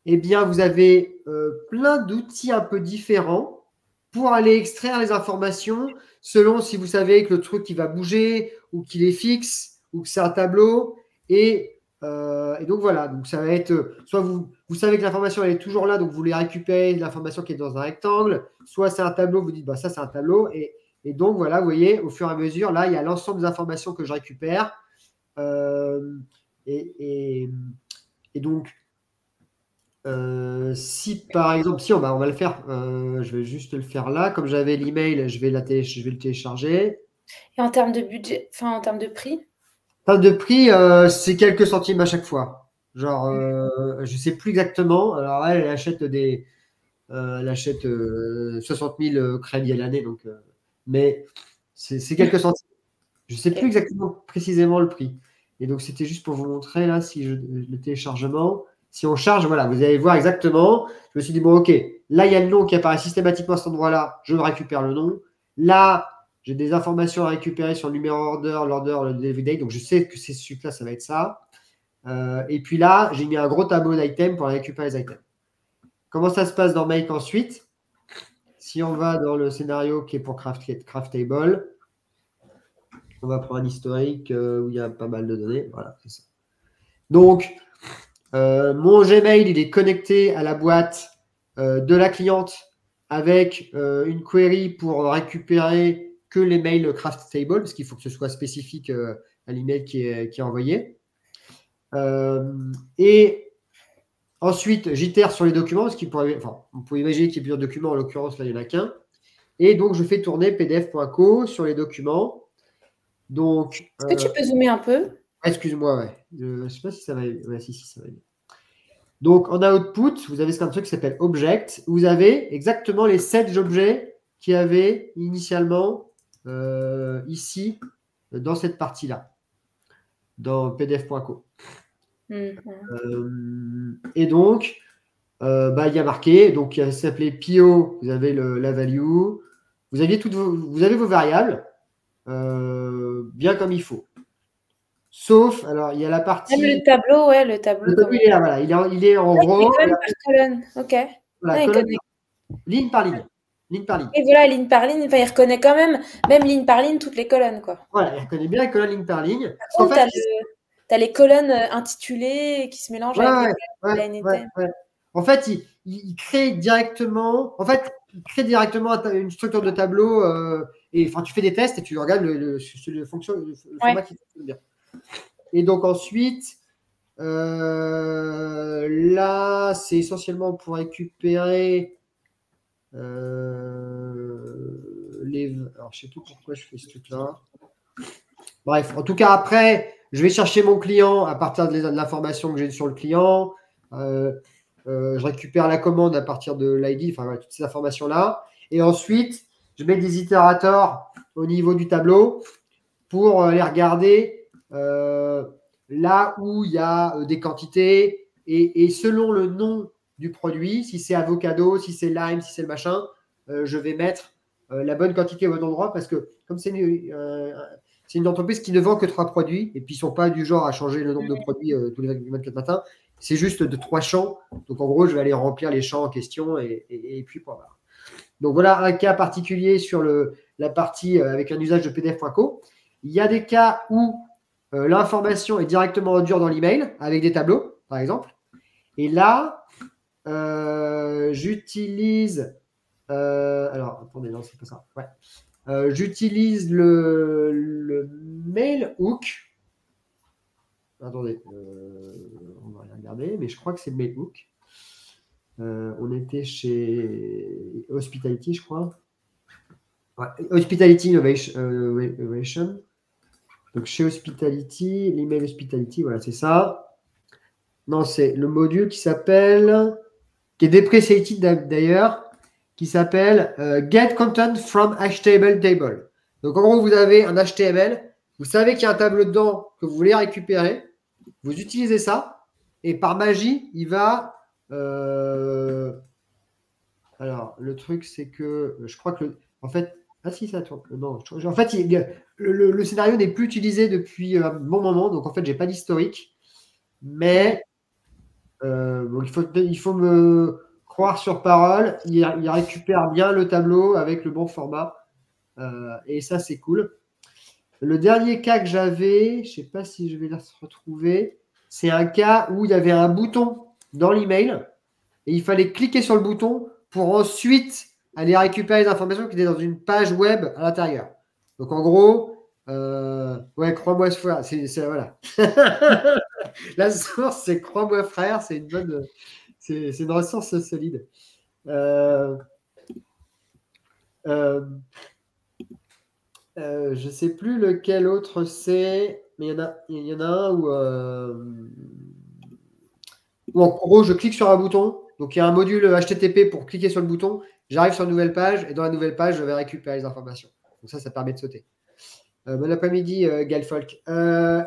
eh bien, vous avez plein d'outils un peu différents pour aller extraire les informations selon si vous savez que le truc qui va bouger ou qu'il est fixe ou que c'est un tableau. Et donc voilà, donc ça va être soit vous savez que l'information elle est toujours là, donc vous voulez récupérer l'information qui est dans un rectangle, soit c'est un tableau, vous dites bah, ça c'est un tableau, et donc voilà, vous voyez, au fur et à mesure, là il y a l'ensemble des informations que je récupère. Et donc si par exemple, si on va le faire, je vais juste le faire là, comme j'avais l'email, je vais le télécharger. Et en termes de budget, enfin en termes de prix? De prix, c'est quelques centimes à chaque fois. Genre, je ne sais plus exactement. Alors, elle achète 60 000 crédits à l'année. Donc, mais c'est quelques centimes. Je ne sais plus exactement précisément le prix. Et donc, c'était juste pour vous montrer là, le téléchargement. Si on charge, voilà, vous allez voir exactement. Je me suis dit, bon, OK, là, il y a le nom qui apparaît systématiquement à cet endroit-là. Je récupère le nom. Là, j'ai des informations à récupérer sur le numéro l'order, le delivery date. Donc, je sais que c'est celui-là, ça va être ça. Et puis là, j'ai mis un gros tableau d'items pour récupérer les items. comment ça se passe dans Make ensuite? Si on va dans le scénario qui est pour Craftable, on va prendre un historique où il y a pas mal de données. Voilà, c'est ça. Donc, mon Gmail, il est connecté à la boîte de la cliente avec une query pour récupérer que les mails Craftable, parce qu'il faut que ce soit spécifique à l'email qui est envoyé. Et ensuite, j'itère sur les documents, parce on peut imaginer qu'il y a plusieurs documents, en l'occurrence, là, il n'y en a qu'un. Et donc, je fais tourner pdf.co sur les documents. Donc, est-ce que tu peux zoomer un peu? Excuse-moi, ouais. Je ne sais pas si ça va. Ouais, si, ça va. Donc, en output, vous avez un truc qui s'appelle Object. Vous avez exactement les 7 objets qu'il y avait initialement ici, dans cette partie-là, dans pdf.co. Et donc, il y a marqué, donc ça s'appelait PO, vous avez la value, vous avez vos variables, bien comme il faut. Sauf, alors il y a la partie. Même le tableau, ouais, le tableau. Le tableau, il est là, voilà. Il est en gros. Il est par colonne, ok. Voilà, ligne par ligne. Ligne par ligne. Et voilà, ligne par ligne, il reconnaît quand même ligne par ligne, toutes les colonnes, quoi. Voilà, il reconnaît bien les colonnes ligne par ligne. Par contre, tu as les colonnes intitulées qui se mélangent avec la NTM. En fait, il crée directement. En fait, il crée directement une structure de tableau. Et enfin, tu fais des tests et tu regardes le format qui fonctionne bien. Et donc ensuite, là, c'est essentiellement pour récupérer les. Alors, je ne sais plus pourquoi je fais ce truc-là. Bref, en tout cas, après, je vais chercher mon client à partir de l'information que j'ai sur le client. Je récupère la commande à partir de l'ID, enfin, voilà, toutes ces informations-là. Et ensuite, je mets des itérateurs au niveau du tableau pour les regarder là où il y a des quantités et selon le nom du produit, si c'est avocado, si c'est lime, si c'est le machin, je vais mettre la bonne quantité au bon endroit parce que comme c'est une entreprise qui ne vend que 3 produits et puis ils ne sont pas du genre à changer le nombre de produits tous les 24 matins, c'est juste de 3 champs. Donc en gros, je vais aller remplir les champs en question et puis voilà. Donc voilà un cas particulier sur la partie avec un usage de pdf.co. Il y a des cas où l'information est directement en dur dans l'email avec des tableaux, par exemple. Et là, j'utilise. Alors, attendez, non, c'est pas ça. Ouais. J'utilise le mail hook. Attendez, on va regarder, mais je crois que c'est le mail hook. On était chez Hospitality, je crois. Ouais, Hospitality Innovation. Donc, chez Hospitality, l'email Hospitality, voilà, c'est ça. Non, c'est le module qui s'appelle, qui est deprecated d'ailleurs, qui s'appelle Get Content from HTML Table. Donc, en gros, vous avez un HTML, vous savez qu'il y a un tableau dedans que vous voulez récupérer, vous utilisez ça, et par magie, il va. Alors, le truc, c'est que je crois que, en fait, ah si, ça tourne. Non, en fait, le scénario n'est plus utilisé depuis un bon moment, donc en fait, j'ai pas d'historique. Mais bon, il faut me croire sur parole. Il récupère bien le tableau avec le bon format. Et ça, c'est cool. Le dernier cas que j'avais, je ne sais pas si je vais le retrouver, c'est un cas où il y avait un bouton dans l'email et il fallait cliquer sur le bouton pour ensuite aller récupérer les informations qui étaient dans une page web à l'intérieur. Donc, en gros, ouais, crois-moi, frère, c'est voilà. La source, c'est crois-moi, frère, c'est une bonne, c'est une ressource solide. Je ne sais plus lequel autre c'est, mais il y en a un où en gros, je clique sur un bouton. Donc, il y a un module HTTP pour cliquer sur le bouton. J'arrive sur une nouvelle page et dans la nouvelle page, je vais récupérer les informations. Donc, ça permet de sauter. Bon après-midi, Galfolk.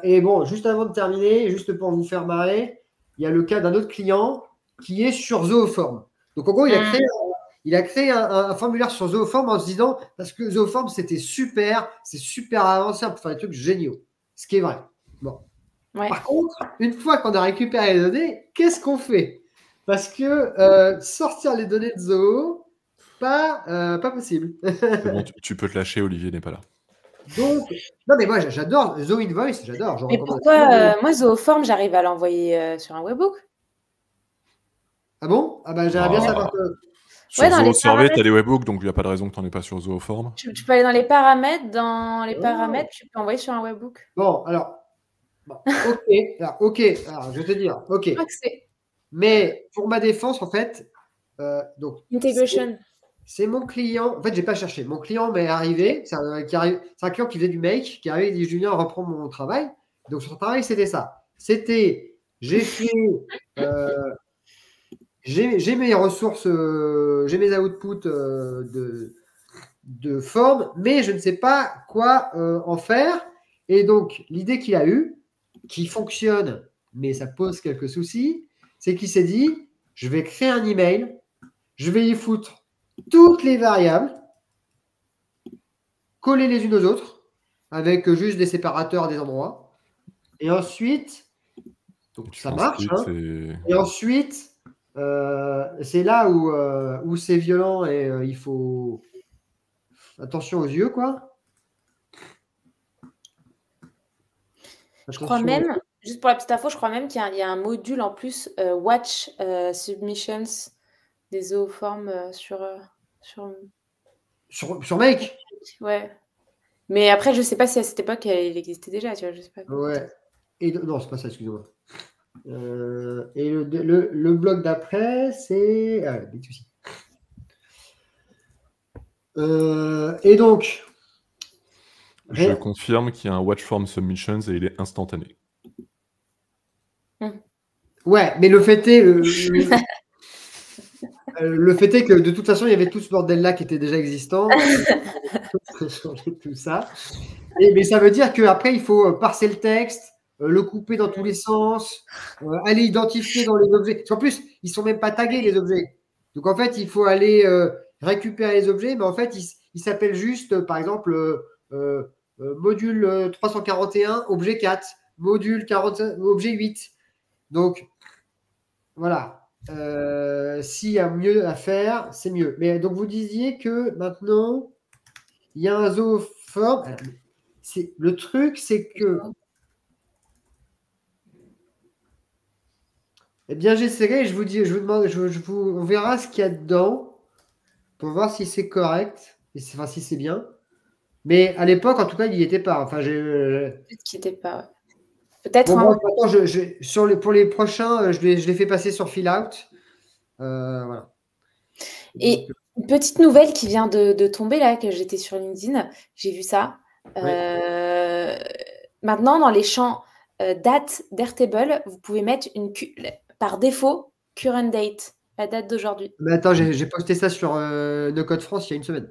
Et bon, juste avant de terminer, juste pour vous faire marrer, il y a le cas d'un autre client qui est sur Zooform. Donc, en gros, il a créé un formulaire sur Zooform en se disant, parce que Zooform, c'était super, c'est super avancé pour faire des trucs géniaux. Ce qui est vrai. Bon. Ouais. Par contre, une fois qu'on a récupéré les données, qu'est-ce qu'on fait? Parce que sortir les données de Zoho, pas possible. C'est bon, tu peux te lâcher, Olivier n'est pas là. Donc, non mais moi j'adore Zoho Invoice, j'adore. Mais pourquoi moi Zooform, j'arrive à l'envoyer sur un webbook? Ah bon? Ah bah j'aimerais bien savoir que. Sur Ouais, dans les Zoho Survey, paramètres. tu as les webhooks, donc il n'y a pas de raison que tu n'en aies pas sur Zooform. Tu peux aller dans les paramètres, tu peux envoyer sur un webbook. Bon, alors, ok, alors je vais te dire, ok. Je crois que c'est Mais pour ma défense, en fait, donc integration. c'est mon client. En fait, j'ai pas cherché. Mon client m'est arrivé. C'est un client qui faisait du make, qui arrive et dit Julien, reprends mon travail. Donc son travail, c'était ça. C'était, j'ai fait, j'ai mes ressources, j'ai mes outputs de forme, mais je ne sais pas quoi en faire. Et donc l'idée qu'il a eue, qui fonctionne, mais ça pose quelques soucis, c'est qu'il s'est dit, je vais créer un email, je vais y foutre toutes les variables, coller les unes aux autres, avec juste des séparateurs des endroits. Et ensuite, donc ça marche. Hein, et ensuite, c'est là où c'est violent et il faut attention aux yeux, quoi. Je crois même, juste pour la petite info, je crois même qu'il y a un module en plus Watch Submissions des Zooform sur Make. Ouais. Mais après, je sais pas si à cette époque, il existait déjà, tu vois, je sais pas. Ouais. Et non, c'est pas ça, excusez-moi. Et le bloc d'après, c'est... Ah, big souci. Et donc... Je confirme qu'il y a un Watchform Submissions et il est instantané. Ouais, mais le fait est... le fait est que de toute façon, il y avait tout ce bordel-là qui était déjà existant. Tout ça. Mais ça veut dire qu'après, il faut parser le texte, le couper dans tous les sens, aller identifier dans les objets. Parce qu'en plus, ils ne sont même pas tagués, les objets. Donc, en fait, il faut aller récupérer les objets, mais en fait, ils s'appellent juste, par exemple, module 341, objet 4, module 40, objet 8. Donc, voilà. S'il y a mieux à faire, c'est mieux. Mais donc, vous disiez que maintenant, il y a un Zooform. Le truc, c'est que. Eh bien, j'essaierai, je vous demande, on verra ce qu'il y a dedans pour voir si c'est correct, enfin si c'est bien. Mais à l'époque, en tout cas, il n'y était pas. Enfin, peut-être qu'il n'était pas. Ouais. Peut-être. Bon, attends, pour les prochains, je les fais passer sur Fill Out. Voilà. Et une petite nouvelle qui vient de tomber là, que j'étais sur LinkedIn, j'ai vu ça. Oui. Maintenant, dans les champs date d'Airtable, vous pouvez mettre par défaut current date, la date d'aujourd'hui. Mais attends, j'ai posté ça sur No Code France il y a une semaine.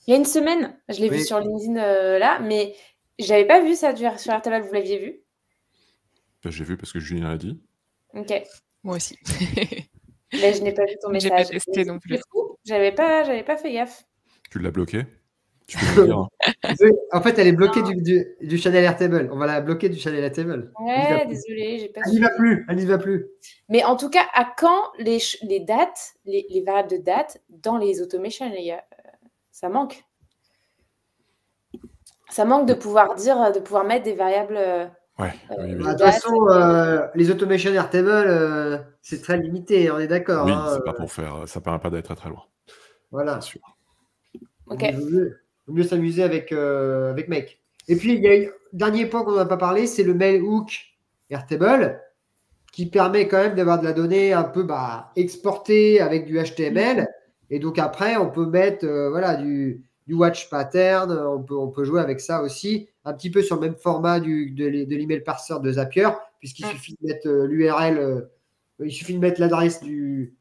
Il y a une semaine, je l'ai vu sur LinkedIn là, mais je n'avais pas vu ça sur Airtable, vous l'aviez vu? J'ai vu parce que Julien l'a dit. Ok. Moi aussi. Mais je n'ai pas vu ton message. Je n'ai pas testé non plus. J'avais pas fait gaffe. Tu l'as bloqué? Tu peux le dire. En fait, elle est bloquée du channel Airtable. On va la bloquer du channel Airtable. Ouais, désolée, j'ai pas. Elle n'y va plus. Mais en tout cas, à quand les dates, les variables de date dans les automations, les gars, ça manque. Ça manque de pouvoir mettre des variables. Ouais. De toute façon, les automations Airtable, c'est très limité, on est d'accord. Oui, c'est pas pour faire. Ça permet pas d'être très très loin. Voilà. Sûr. Ok. Il vaut mieux s'amuser avec Make. Et puis, il y a un dernier point qu'on n'a pas parlé, c'est le mail hook Airtable, qui permet quand même d'avoir de la donnée un peu exportée avec du HTML. Et donc après, on peut mettre du watch pattern, on peut jouer avec ça aussi, un petit peu sur le même format de l'email parser de Zapier, puisqu'il suffit de mettre l'URL, il suffit de mettre l'adresse du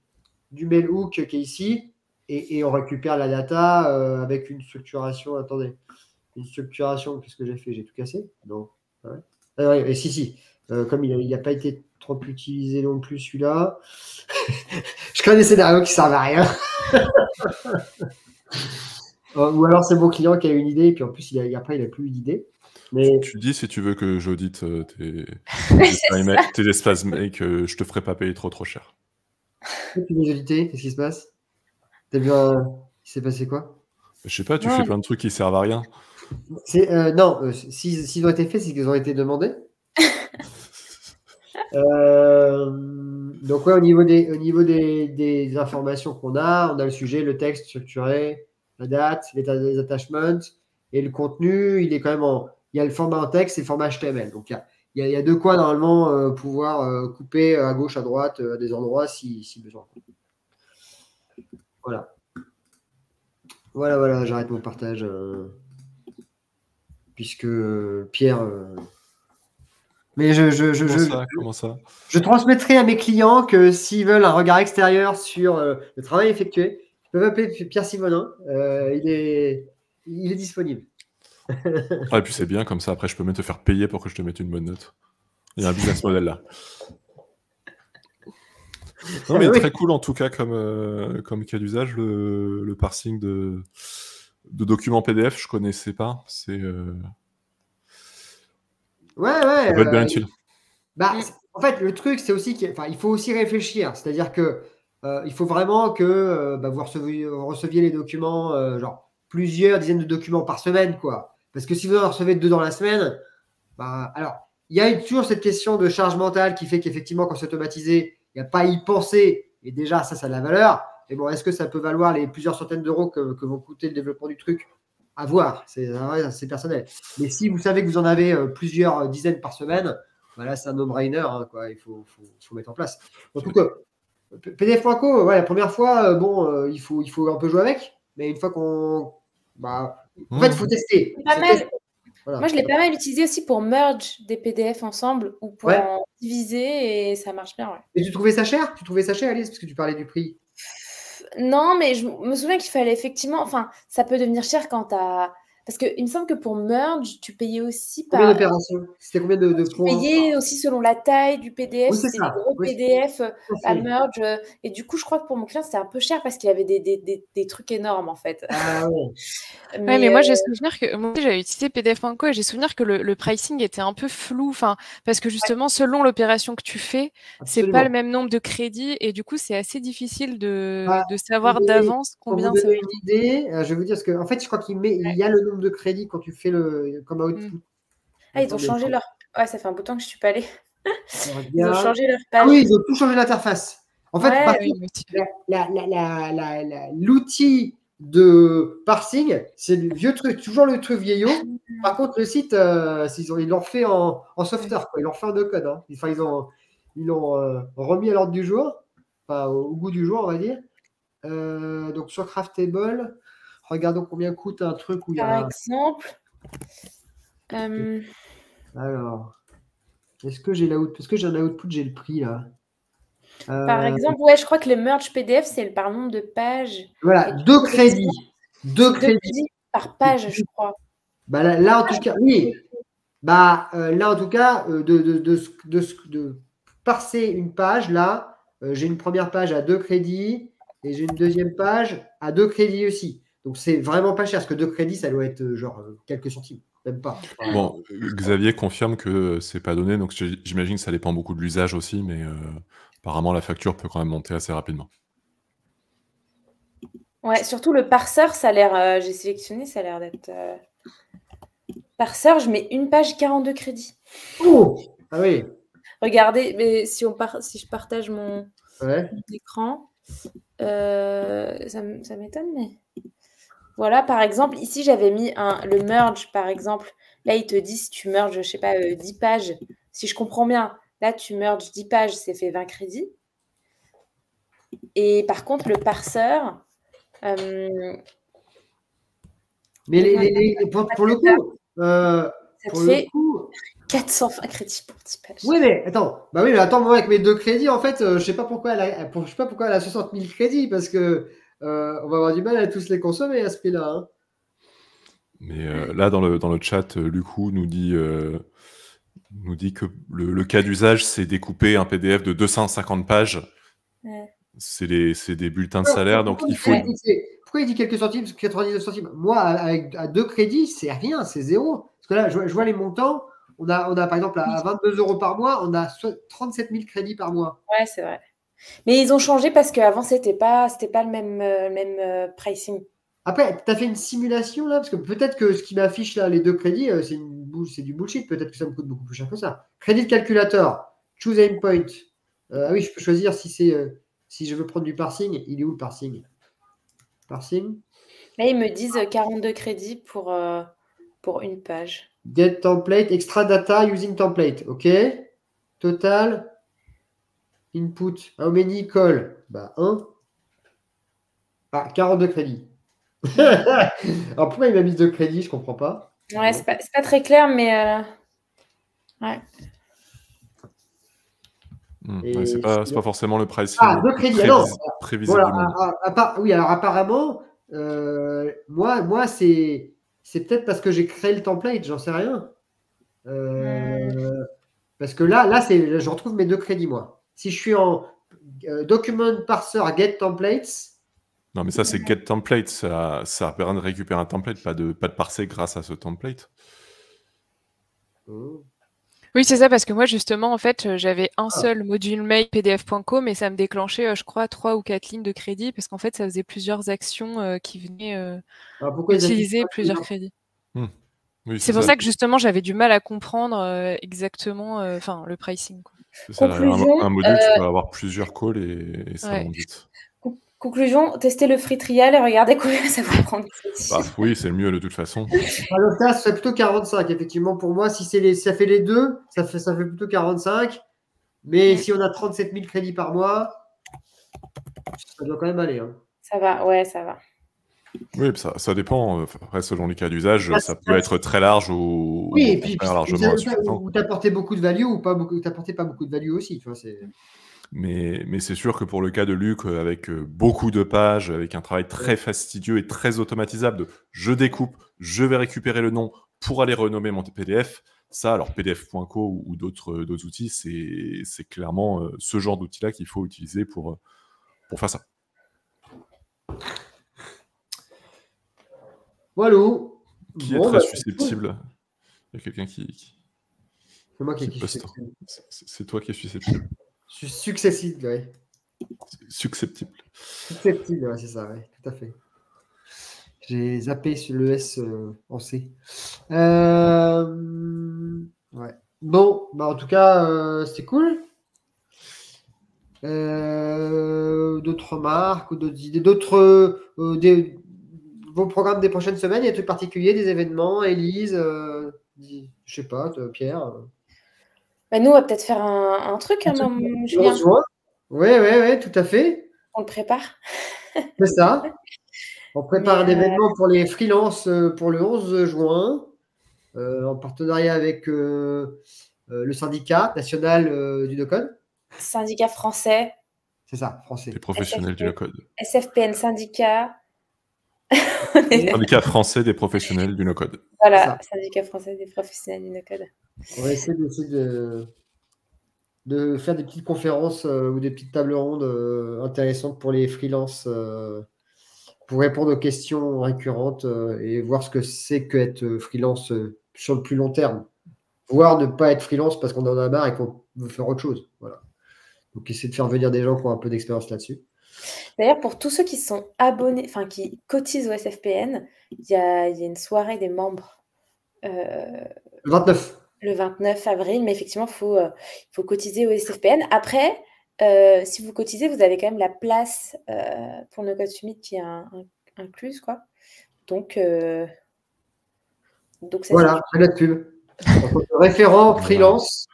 mail hook qui est ici, et on récupère la data avec une structuration. Attendez, une structuration, qu'est-ce que j'ai fait? J'ai tout cassé? Non. Ouais. Si. Comme il n'a pas été trop utilisé non plus celui-là. Je connais des scénarios qui ne servent à rien. Ou alors c'est mon client qui a une idée et puis en plus après il n'a plus d'idée. Mais... Tu dis si tu veux que j'audite tes espaces, mais que je te ferai pas payer trop cher. Curiosité, qu'est-ce qui se passe? T'as vu un... Il s'est passé quoi? Je sais pas, tu Non. fais plein de trucs qui servent à rien. Non, s'ils ont été faits, c'est qu'ils ont été demandés. Donc ouais, au niveau des informations qu'on a, on a le sujet, le texte structuré, la date, les attachments, et le contenu, il est quand même il y a le format en texte et le format HTML. Donc il y a de quoi normalement pouvoir couper à gauche, à droite, à des endroits si besoin. Voilà. Voilà, j'arrête mon partage. Puisque Pierre... Mais Comment ça? Je transmettrai à mes clients que s'ils veulent un regard extérieur sur le travail effectué, ils peuvent appeler Pierre Simonin. Il est disponible. Et puis c'est bien, comme ça, après, je peux même te faire payer pour que je te mette une bonne note. Il y a un business model là. Non, mais très cool en tout cas comme cas d'usage, le parsing de documents PDF, je connaissais pas. C'est Ouais. Ça peut être bien utile. En fait, le truc, c'est aussi qu'il faut aussi réfléchir. C'est-à-dire que il faut vraiment que vous receviez les documents, genre plusieurs dizaines de documents par semaine, quoi. Parce que si vous en recevez 2 dans la semaine, alors il y a toujours cette question de charge mentale qui fait qu'effectivement, quand c'est automatisé, il n'y a pas à y penser. Et déjà, ça a de la valeur. Mais bon, est-ce que ça peut valoir les plusieurs centaines d'euros que vont coûter le développement du truc? À voir, c'est personnel. Mais si vous savez que vous en avez plusieurs dizaines par semaine, là, c'est un no-brainer, hein, quoi. Il faut mettre en place. En tout cas, PDF.co, la première fois, il faut un peu jouer avec. Mais une fois qu'on... en fait, il faut tester. Voilà. Moi, je l'ai pas mal utilisé aussi pour merge des PDF ensemble ou pour en diviser et ça marche bien. Ouais. Et tu trouvais ça cher? Alice, parce que tu parlais du prix? Non, mais je me souviens qu'il fallait effectivement... Enfin, ça peut devenir cher quand tu as... Parce qu'il me semble que pour merge, tu payais aussi par... Combien d'opérations? C'était combien de Tu payais aussi selon la taille du PDF. Oui, c'était des gros PDF à merge. Et du coup, je crois que pour mon client, c'était un peu cher parce qu'il avait des trucs énormes, en fait. Ah ouais. Mais moi, j'ai souvenir que moi, j'avais utilisé PDF.co et j'ai souvenir que le pricing était un peu flou. Parce que justement, selon l'opération que tu fais, c'est pas le même nombre de crédits et du coup, c'est assez difficile de savoir d'avance combien ça va une idée. Je vais vous dire parce que en fait, je crois qu'il y a le nombre de crédits quand tu fais comme Outlook. Ils ont changé leur... Ouais, ça fait un bout de temps que je suis pas allée. Ils ont changé leur page. Ah oui, ils ont tout changé l'interface. En fait, l'outil de parsing, c'est le vieux truc, toujours le truc vieillot. Par contre, le site, ils l'ont fait en software, quoi. Ils l'ont fait en no-code. Hein. Ils l'ont remis à l'ordre du jour, au goût du jour, on va dire. Donc sur Craftable, regardons combien coûte un truc où il y a. Par exemple. Alors, est-ce que j'ai l'output? Parce que j'ai un output, j'ai le prix là. Par exemple, je crois que le merge PDF, c'est par nombre de pages. Voilà, 2 crédits. 2 crédits par page, je crois. Là, en tout cas, oui. Là, en tout cas, de parser une page, là, j'ai une première page à 2 crédits et j'ai une deuxième page à 2 crédits aussi. Donc, c'est vraiment pas cher parce que 2 crédits, ça doit être genre quelques centimes. Même pas. Bon, Xavier confirme que c'est pas donné, donc j'imagine que ça dépend beaucoup de l'usage aussi, mais apparemment la facture peut quand même monter assez rapidement. Ouais, surtout le parseur, ça a l'air. J'ai sélectionné, ça a l'air d'être. Parseur, je mets une page 42 crédits. Oh! Ah oui. Regardez, mais si je partage mon écran, ça m'étonne, mais. Voilà, par exemple, ici, j'avais mis le merge, par exemple. Là, il te dit si tu merges, je sais pas, 10 pages. Si je comprends bien, là, tu merges 10 pages, c'est fait 20 crédits. Et par contre, le parseur... Mais pour le coup... ça te fait 420 crédits pour 10 pages. Oui, mais attends. Mais attends, moi, avec mes 2 crédits, en fait, je sais pas pourquoi elle a 60 000 crédits, parce que on va avoir du mal à tous les consommer à ce prix-là. Hein. Mais là, dans le chat, Lucou nous dit que le cas d'usage, c'est découper un PDF de 250 pages. Ouais. C'est des bulletins de salaire, donc il faut... Pourquoi il dit quelques centimes, 99 centimes? Moi, à 2 crédits, c'est rien, c'est zéro. Parce que là, je vois les montants. On a par exemple, à 22 € par mois, on a 37 000 crédits par mois. Ouais, c'est vrai. Mais ils ont changé parce qu'avant, c'était pas le même pricing. Après, tu as fait une simulation là, parce que peut-être que ce qui m'affiche là, les 2 crédits, c'est du bullshit. Peut-être que ça me coûte beaucoup plus cher que ça. Crédit calculator, choose aim point. Ah oui, je peux choisir si je veux prendre du parsing. Il est où le parsing? Parsing. Là, ils me disent 42 crédits pour une page. Get template, extra data using template. OK. Total. Input. How many call? 1. Ah, 42 crédits. Alors pourquoi il m'a mis 2 crédits? Je comprends pas. Ouais, c'est pas très clair, mais ouais. Ouais, c'est pas forcément le pricing. Ah, 2 crédits. Non. Prévisible du monde. Oui, alors apparemment, moi c'est peut-être parce que j'ai créé le template, j'en sais rien. Parce que là je retrouve mes 2 crédits, moi. Si je suis en document parser get templates. Non, mais ça, c'est get template. Ça permet de récupérer un template, pas de parser grâce à ce template. Oui, c'est ça, parce que moi, justement, en fait, j'avais un seul module mail pdf.co, mais ça me déclenchait, je crois, 3 ou 4 lignes de crédit, parce qu'en fait, ça faisait plusieurs actions qui venaient utiliser plusieurs crédits. Oui, c'est pour ça que, justement, j'avais du mal à comprendre exactement le pricing. Quoi. C'est ça, un module, tu peux avoir plusieurs calls et ça monte vite. Conclusion, testez le free trial et regardez combien ça va prendre. Oui, c'est le mieux de toute façon. Alors ça serait plutôt 45, effectivement. Pour moi, si ça fait les deux, ça fait plutôt 45. Mais si on a 37 000 crédits par mois, ça doit quand même aller. Hein. Ça va, ouais, ça va. Oui, ça dépend. Après, selon les cas d'usage, ça peut être très large ou et puis largement insuffisant. Ou t'apporter beaucoup de value ou t'apporter pas beaucoup de value aussi. Tu vois, mais c'est sûr que pour le cas de Luc, avec beaucoup de pages, avec un travail très fastidieux et très automatisable je découpe, je vais récupérer le nom pour aller renommer mon PDF, ça, alors pdf.co ou d'autres outils, c'est clairement ce genre d'outil-là qu'il faut utiliser pour faire ça. Voilà. Qui est très susceptible. Il y a quelqu'un qui... C'est moi qui est susceptible. C'est toi qui es susceptible. Je suis successible, oui. Susceptible. Susceptible, ouais, c'est ça, oui, tout à fait. J'ai zappé sur le S en C. Ouais. Bon, en tout cas, c'était cool. D'autres remarques ou d'autres idées, vos programmes des prochaines semaines, il y a des trucs particuliers, des événements, Élise, je sais pas, Pierre. Nous, on va peut-être faire un truc, Julien. Oui, tout à fait. On le prépare. C'est ça. On prépare un événement pour les freelances pour le 11 juin, en partenariat avec le syndicat national du no-code. Syndicat français. C'est ça, français. Des professionnels du no-code. SFPN syndicat. Syndicat français des professionnels du no-code. Voilà, syndicat français des professionnels du no-code. On va essayer de faire des petites conférences ou des petites tables rondes intéressantes pour les freelances pour répondre aux questions récurrentes et voir ce que c'est qu'être freelance sur le plus long terme. Voire ne pas être freelance parce qu'on en a marre et qu'on veut faire autre chose. Voilà. Donc, essayer de faire venir des gens qui ont un peu d'expérience là-dessus. D'ailleurs, pour tous ceux qui sont abonnés, enfin qui cotisent au SFPN, il y a une soirée des membres. Le 29. Le 29 avril, mais effectivement, il faut cotiser au SFPN. Après, si vous cotisez, vous avez quand même la place pour le No-Code Summit qui est incluse, quoi. Donc ça, voilà, c'est notre pub. Référent freelance.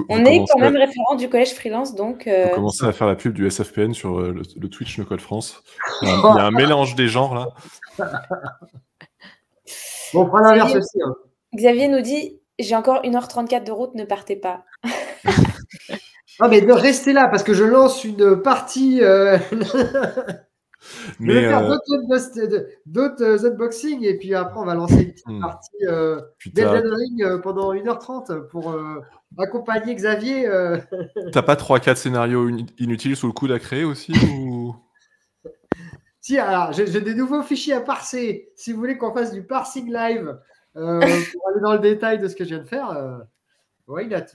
On est quand même référent du collège freelance, donc... Faut commencer à faire la pub du SFPN sur le Twitch No-Code France. Il y a un mélange des genres, là. Bon, on prend l'inverse aussi. Hein. Xavier nous dit, j'ai encore 1h34 de route, ne partez pas. Non, mais de rester là, parce que je lance une partie... Je vais faire d'autres unboxings et puis après on va lancer une petite partie d'Elden Ring pendant 1h30 pour accompagner Xavier. T'as pas 3-4 scénarios inutiles sous le coude à créer aussi ou... Si, alors j'ai des nouveaux fichiers à parser. Si vous voulez qu'on fasse du parsing live pour aller dans le détail de ce que je viens de faire, why not?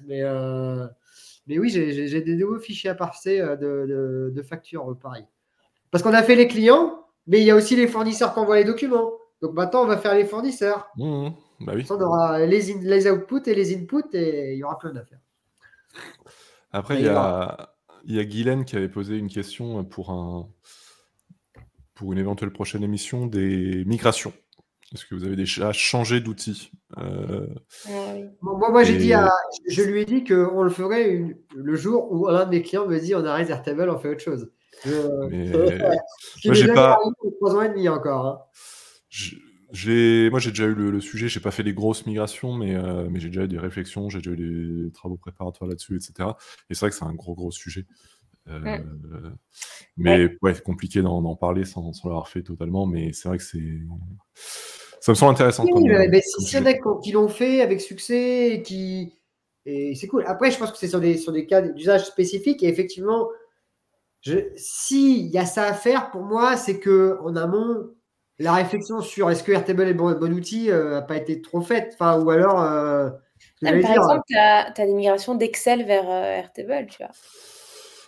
Mais oui, j'ai des nouveaux fichiers à parser de factures, pareil. Parce qu'on a fait les clients, mais il y a aussi les fournisseurs qui envoient les documents. Donc maintenant, on va faire les fournisseurs. Bah oui. On aura les outputs et les inputs et il y aura plein d'affaires. Après, il y a Guylaine qui avait posé une question pour une éventuelle prochaine émission des migrations. Est-ce que vous avez déjà changé d'outil Moi, je lui ai dit qu'on le ferait le jour où l'un de mes clients me dit on arrête Airtable, on fait autre chose. Moi, j'ai pas. 3 ans et demi encore. Hein. Moi, j'ai déjà eu le sujet. J'ai pas fait des grosses migrations, mais j'ai déjà eu des réflexions, j'ai déjà eu des travaux préparatoires là-dessus, etc. Et c'est vrai que c'est un gros sujet. Mais ouais, c'est compliqué d'en parler sans l'avoir fait totalement. Mais c'est vrai que ça me semble intéressant. Oui, s'il y en a qui l'ont fait avec succès et c'est cool. Après, je pense que c'est sur des cas d'usage spécifiques et effectivement, s'il y a ça à faire, pour moi, c'est qu'en amont, la réflexion sur est-ce que Airtable est le bon outil n'a pas été trop faite. Enfin, ou alors. Par exemple, tu as des migrations d'Excel vers Airtable, tu vois.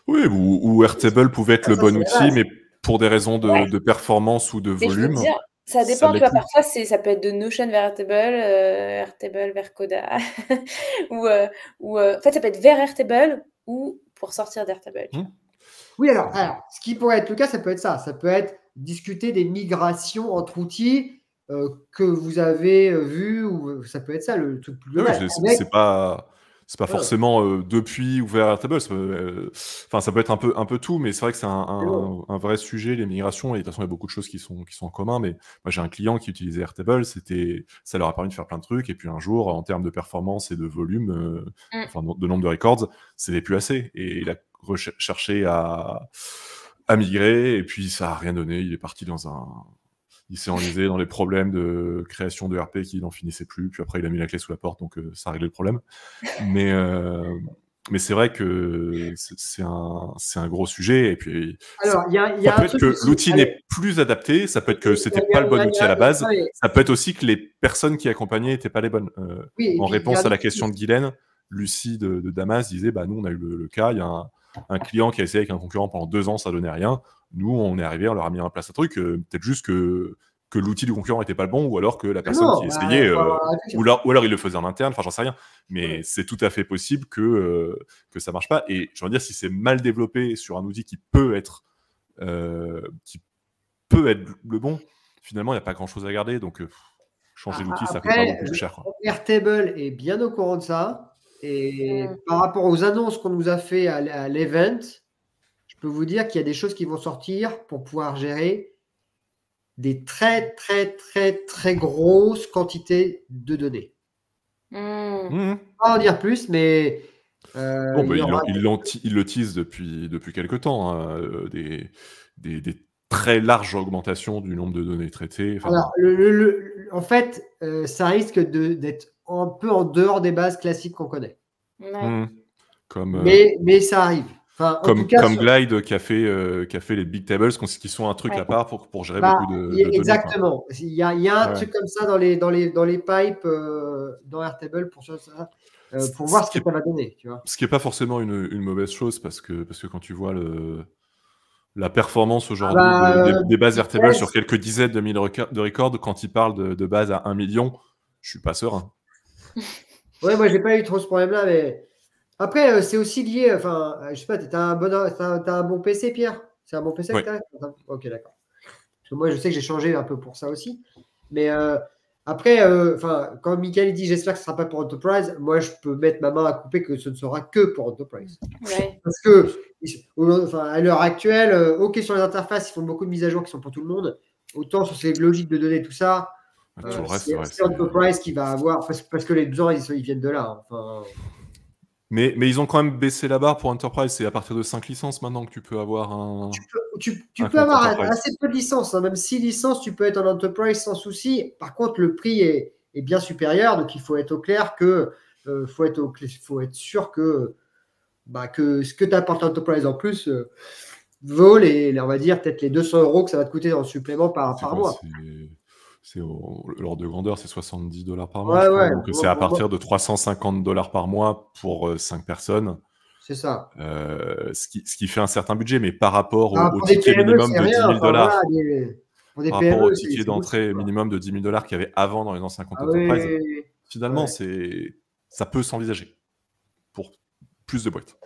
Oui, ou Airtable pouvait être le bon outil, mais pour des raisons de performance ou de volume. Je veux dire, ça dépend, tu vois, parfois ça peut être de Notion vers Airtable, Airtable vers Coda, ou en fait ça peut être vers Airtable ou pour sortir d'Airtable. Oui, alors, ce qui pourrait être le cas, ça peut être ça. Ça peut être discuter des migrations entre outils que vous avez vus, ou ça peut être ça, le truc plus global. C'est pas forcément depuis ou vers Airtable. Ça peut être un peu tout, mais c'est vrai que c'est un vrai sujet, les migrations. Et de toute façon, il y a beaucoup de choses qui sont en commun. Mais moi, j'ai un client qui utilisait Airtable. Ça leur a permis de faire plein de trucs. Et puis un jour, en termes de performance et de volume, de nombre de records, c'était plus assez. Et il a cherché à migrer. Et puis, ça n'a rien donné. Il est parti il s'est enlisé dans les problèmes de création de RP qui n'en finissait plus. Puis après, il a mis la clé sous la porte, donc ça a réglé le problème. Mais c'est vrai que c'est un gros sujet. Et puis, alors, ça peut être que l'outil n'est plus adapté. Ça peut être que c'était pas le bon outil à la base. Ça peut être aussi que les personnes qui accompagnaient n'étaient pas les bonnes. En réponse à la question de Guylaine, Lucie de Damas disait nous, on a eu le cas. Il y a un client qui a essayé avec un concurrent pendant 2 ans, ça donnait rien. Nous, on est arrivé, on leur a mis en place un truc. Peut-être juste que l'outil du concurrent n'était pas le bon, ou alors que la personne qui essayait, ou alors il le faisait en interne, enfin j'en sais rien. Mais c'est tout à fait possible que ça marche pas. Et je veux dire, si c'est mal développé sur un outil qui peut être le bon, finalement, il n'y a pas grand-chose à garder. Donc, changer d'outil, ça coûte pas beaucoup plus cher. Airtable est bien au courant de ça. Et par rapport aux annonces qu'on nous a fait à l'event, je peux vous dire qu'il y a des choses qui vont sortir pour pouvoir gérer des très, très, très, très grosses quantités de données. Pas en dire plus, mais... ils le teasent depuis quelques temps. Hein, des très larges augmentations du nombre de données traitées. Alors, en fait, ça risque d'être un peu en dehors des bases classiques qu'on connaît. Mais ça arrive. Enfin, comme Glide qui a fait les big tables, qui sont un truc à part pour gérer beaucoup de données. Exactement. Il y a un truc comme ça dans les pipes dans Airtable pour voir ce que ça va donner. Tu vois. Ce qui n'est pas forcément une mauvaise chose parce que quand tu vois la performance aujourd'hui des bases Airtable sur quelques dizaines de milliers de records, quand ils parlent de bases à 1 million, je suis pas serein. Ouais, moi j'ai pas eu trop ce problème-là, mais après c'est aussi lié. Enfin, je sais pas, t'as un bon PC, Pierre? C'est un bon PC que t'as? Ok, d'accord. Parce que moi je sais que j'ai changé un peu pour ça aussi, mais après, quand Michael dit j'espère que ce sera pas pour Enterprise, moi je peux mettre ma main à couper que ce ne sera que pour Enterprise. Ouais. Parce que à l'heure actuelle, ok, sur les interfaces, ils font beaucoup de mises à jour qui sont pour tout le monde. Autant sur ces logiques de données, tout ça, c'est Enterprise qui va avoir, parce que les besoins, ils viennent de là. Enfin... Mais ils ont quand même baissé la barre pour Enterprise. C'est à partir de 5 licences maintenant que tu peux avoir un. Tu peux avoir assez peu de licences. Hein. Même 6 licences, tu peux être en Enterprise sans souci. Par contre, le prix est bien supérieur. Donc, il faut être au clair que. Faut être sûr que ce que tu apportes à Enterprise en plus vaut on va dire, peut-être les 200 € que ça va te coûter en supplément par mois. C'est l'ordre de grandeur, c'est $70 par mois. Donc, c'est à partir de $350 par mois pour 5 personnes. C'est ça. Ce qui fait un certain budget, mais par rapport au Pour des ticket PME, minimum c'est de 10 rien. 000 Enfin, dollars, voilà, pour des par rapport au PME, ticket c'est d'entrée beaucoup, quoi. minimum de 10 000 dollars qu'il y avait avant dans les anciens comptes Ah oui, Enterprise, oui, oui. finalement, Ouais. ça peut s'envisager pour plus de boîtes.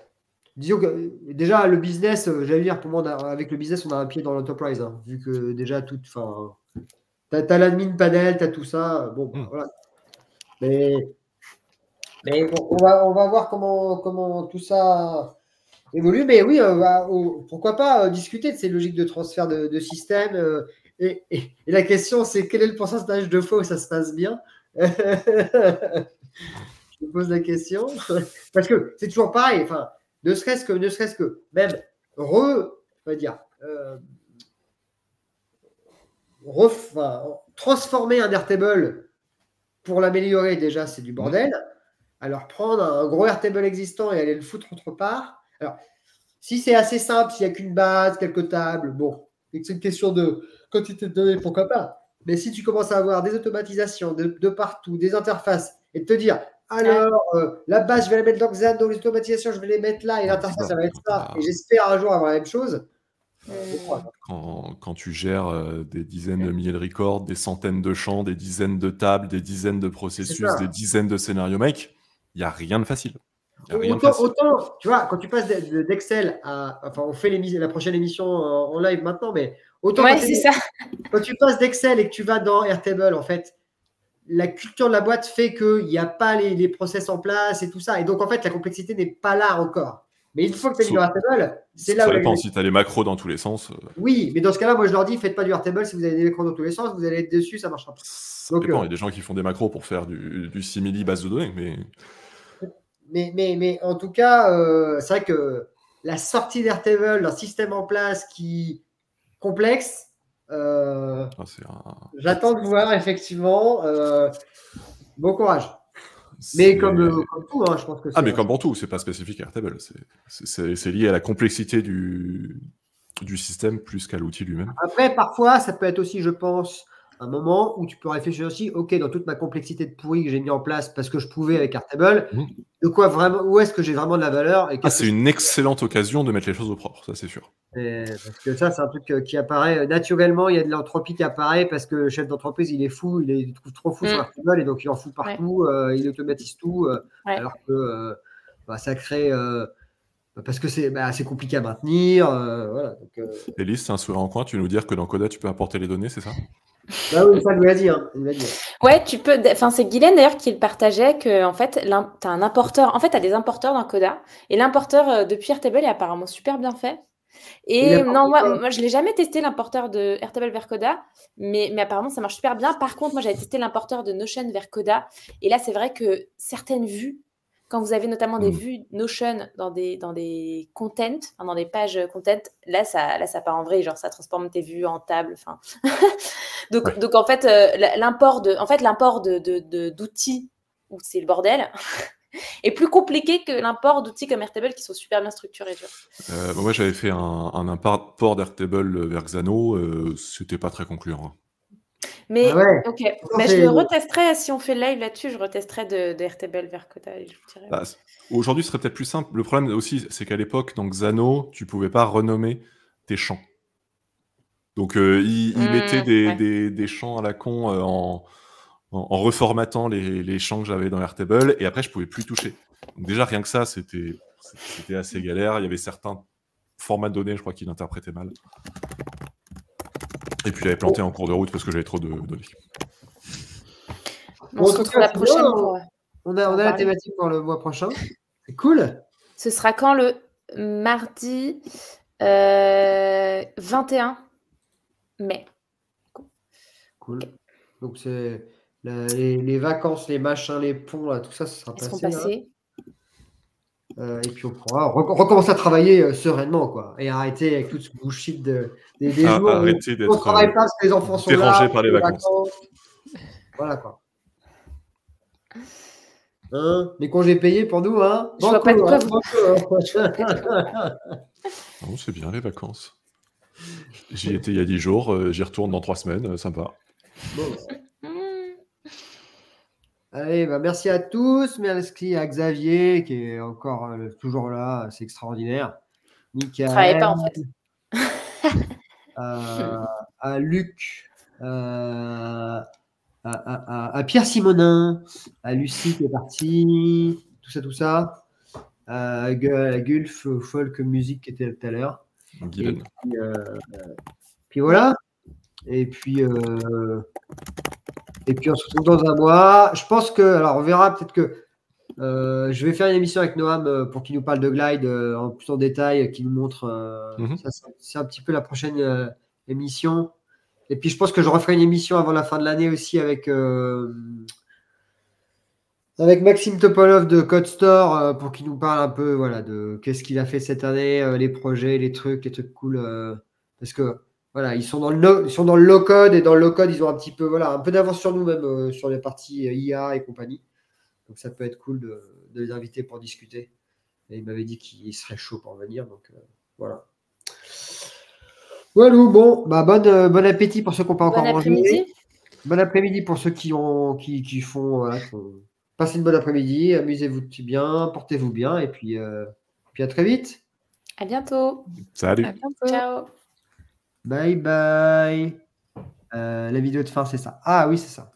Disons que déjà, le business, j'allais dire, pour moi, avec le business, on a un pied dans l'enterprise, hein, vu que déjà, tu as l'admin panel, tu as tout ça. Bon, voilà. Mais on va voir comment tout ça évolue. Mais oui, pourquoi pas discuter de ces logiques de transfert de système. Et la question, c'est quel est le pourcentage de fois où ça se passe bien? Je me pose la question. Parce que c'est toujours pareil. Enfin, ne serait-ce que même transformer un Airtable pour l'améliorer, déjà, c'est du bordel. Alors, prendre un gros Airtable existant et aller le foutre autre part. Alors, si c'est assez simple, s'il n'y a qu'une base, quelques tables, bon, c'est une question de quantité de données, pourquoi pas. Mais si tu commences à avoir des automatisations de partout, des interfaces, et de te dire, alors, la base, je vais la mettre dans Xano, les automatisations, je vais les mettre là, et l'interface, ça va être ça, et j'espère un jour avoir la même chose. Quand tu gères des dizaines de milliers de records, des centaines de champs, des dizaines de tables, des dizaines de processus, des dizaines de scénarios, mec, il n'y a rien de facile. Autant, tu vois, quand tu passes d'Excel à. Enfin, on fait la prochaine émission en live maintenant, mais autant quand tu passes d'Excel et que tu vas dans Airtable, en fait, la culture de la boîte fait qu'il n'y a pas les process en place et tout ça. Et donc, en fait, la complexité n'est pas là encore. Mais une fois que tu as mis dans Airtable, c'est là où. Ça dépend si tu as les macros dans tous les sens. Oui, mais dans ce cas-là, moi je leur dis, faites pas du Airtable si vous avez des macros dans tous les sens, vous allez être dessus, ça ne marchera pas. Ça dépend, il y a des gens qui font des macros pour faire du simili base de données, mais en tout cas, c'est vrai que la sortie d'Airtable, leur système en place qui complexe, j'attends de voir effectivement. Bon courage. Mais comme tout, hein, je pense que c'est. Mais comme pour tout, c'est pas spécifique à Airtable. C'est lié à la complexité du système plus qu'à l'outil lui-même. Après, parfois, ça peut être aussi, je pense, un moment où tu peux réfléchir aussi, ok, dans toute ma complexité de pourri que j'ai mis en place parce que je pouvais avec Airtable, de quoi vraiment, où est-ce que j'ai vraiment de la valeur c'est une excellente occasion de mettre les choses au propre, ça c'est sûr. Parce que ça, c'est un truc qui apparaît naturellement, il y a de l'entropie qui apparaît parce que le chef d'entreprise, il est fou, il trouve trop fou sur Airtable et donc il en fout partout, il automatise tout, alors que ça crée. Parce que c'est compliqué à maintenir. Voilà, Élise, c'est un sourire en coin, tu veux nous dire que dans Coda, tu peux importer les données, c'est ça? Bah oui, ça, il nous l'a dit. Ouais, tu peux. Enfin, c'est Guylaine d'ailleurs qui le partageait que en fait, tu as un importeur. En fait, tu as des importeurs dans Coda et l'importeur depuis Airtable est apparemment super bien fait. Et non, moi je l'ai jamais testé l'importeur de Airtable vers Coda, mais apparemment ça marche super bien. Par contre, moi j'avais testé l'importeur de Notion vers Coda et là c'est vrai que certaines vues, quand vous avez notamment des vues Notion dans des contents, dans des pages content, là ça part en vrai, genre ça transforme tes vues en table. Enfin, donc en fait l'import d'outils où c'est le bordel. est plus compliqué que l'import d'outils comme Airtable qui sont super bien structurés. Moi, j'avais fait un import d'Airtable vers Xano, c'était pas très concluant. Mais ok, je le retesterai si on fait live là-dessus, je retesterai de Airtable vers Coda. Aujourd'hui, ce serait peut-être plus simple. Le problème aussi, c'est qu'à l'époque, dans Xano, tu pouvais pas renommer tes champs. Donc, ils mettaient des champs à la con en reformatant les champs que j'avais dans Airtable, et après, je pouvais plus toucher. Donc déjà, rien que ça, c'était assez galère. Il y avait certains formats de données, je crois, qu'il interprétait mal. Et puis, il avait planté en cours de route parce que j'avais trop de données. On se retrouve la prochaine fois. On a la thématique pour le mois prochain. C'est cool. Ce sera quand? Le mardi 21 mai. Cool. Donc, c'est... Les vacances, les machins, les ponts, là, tout ça, ça sera passé. Et puis on pourra recommencer à travailler sereinement, quoi. Et arrêter avec tout ce bullshit des jours. Arrêter d'être on travaille pas parce que les enfants sont dérangés là, par les vacances. Voilà, quoi. Les congés payés pour nous, hein. Je vois pas de quoi Non, c'est bien les vacances. J'y étais il y a 10 jours, j'y retourne dans 3 semaines, sympa. Bon. Allez, bah, merci à tous. Merci à Xavier qui est encore toujours là. C'est extraordinaire. Travaillez Michael. pas, en fait. À Luc. À Pierre Simonin. À Lucie qui est partie. Tout ça. À Gulf Folk Music qui était tout à l'heure. Et puis voilà. Et puis on se retrouve dans un mois. Je pense que, alors on verra peut-être que je vais faire une émission avec Noam pour qu'il nous parle de Glide en plus en détail, qu'il nous montre. C'est un petit peu la prochaine émission. Et puis je pense que je referai une émission avant la fin de l'année aussi avec Maxime Topolov de Code Store pour qu'il nous parle un peu de qu'est-ce qu'il a fait cette année, les projets, les trucs cool. Parce que voilà, ils sont dans le low code et dans le low code, ils ont un petit peu un peu d'avance sur nous même sur les parties IA et compagnie. Donc ça peut être cool de les inviter pour discuter. Et il m'avait dit qu'il serait chaud pour venir. Donc voilà. Voilà, bon, bon appétit pour ceux qui n'ont pas encore mangé. Bon après-midi pour ceux qui font. Passez une bonne après-midi, amusez-vous bien, portez-vous bien et puis à très vite. À bientôt. Salut. À bientôt. Ciao. Bye bye. La vidéo de fin, c'est ça. Ah oui, c'est ça.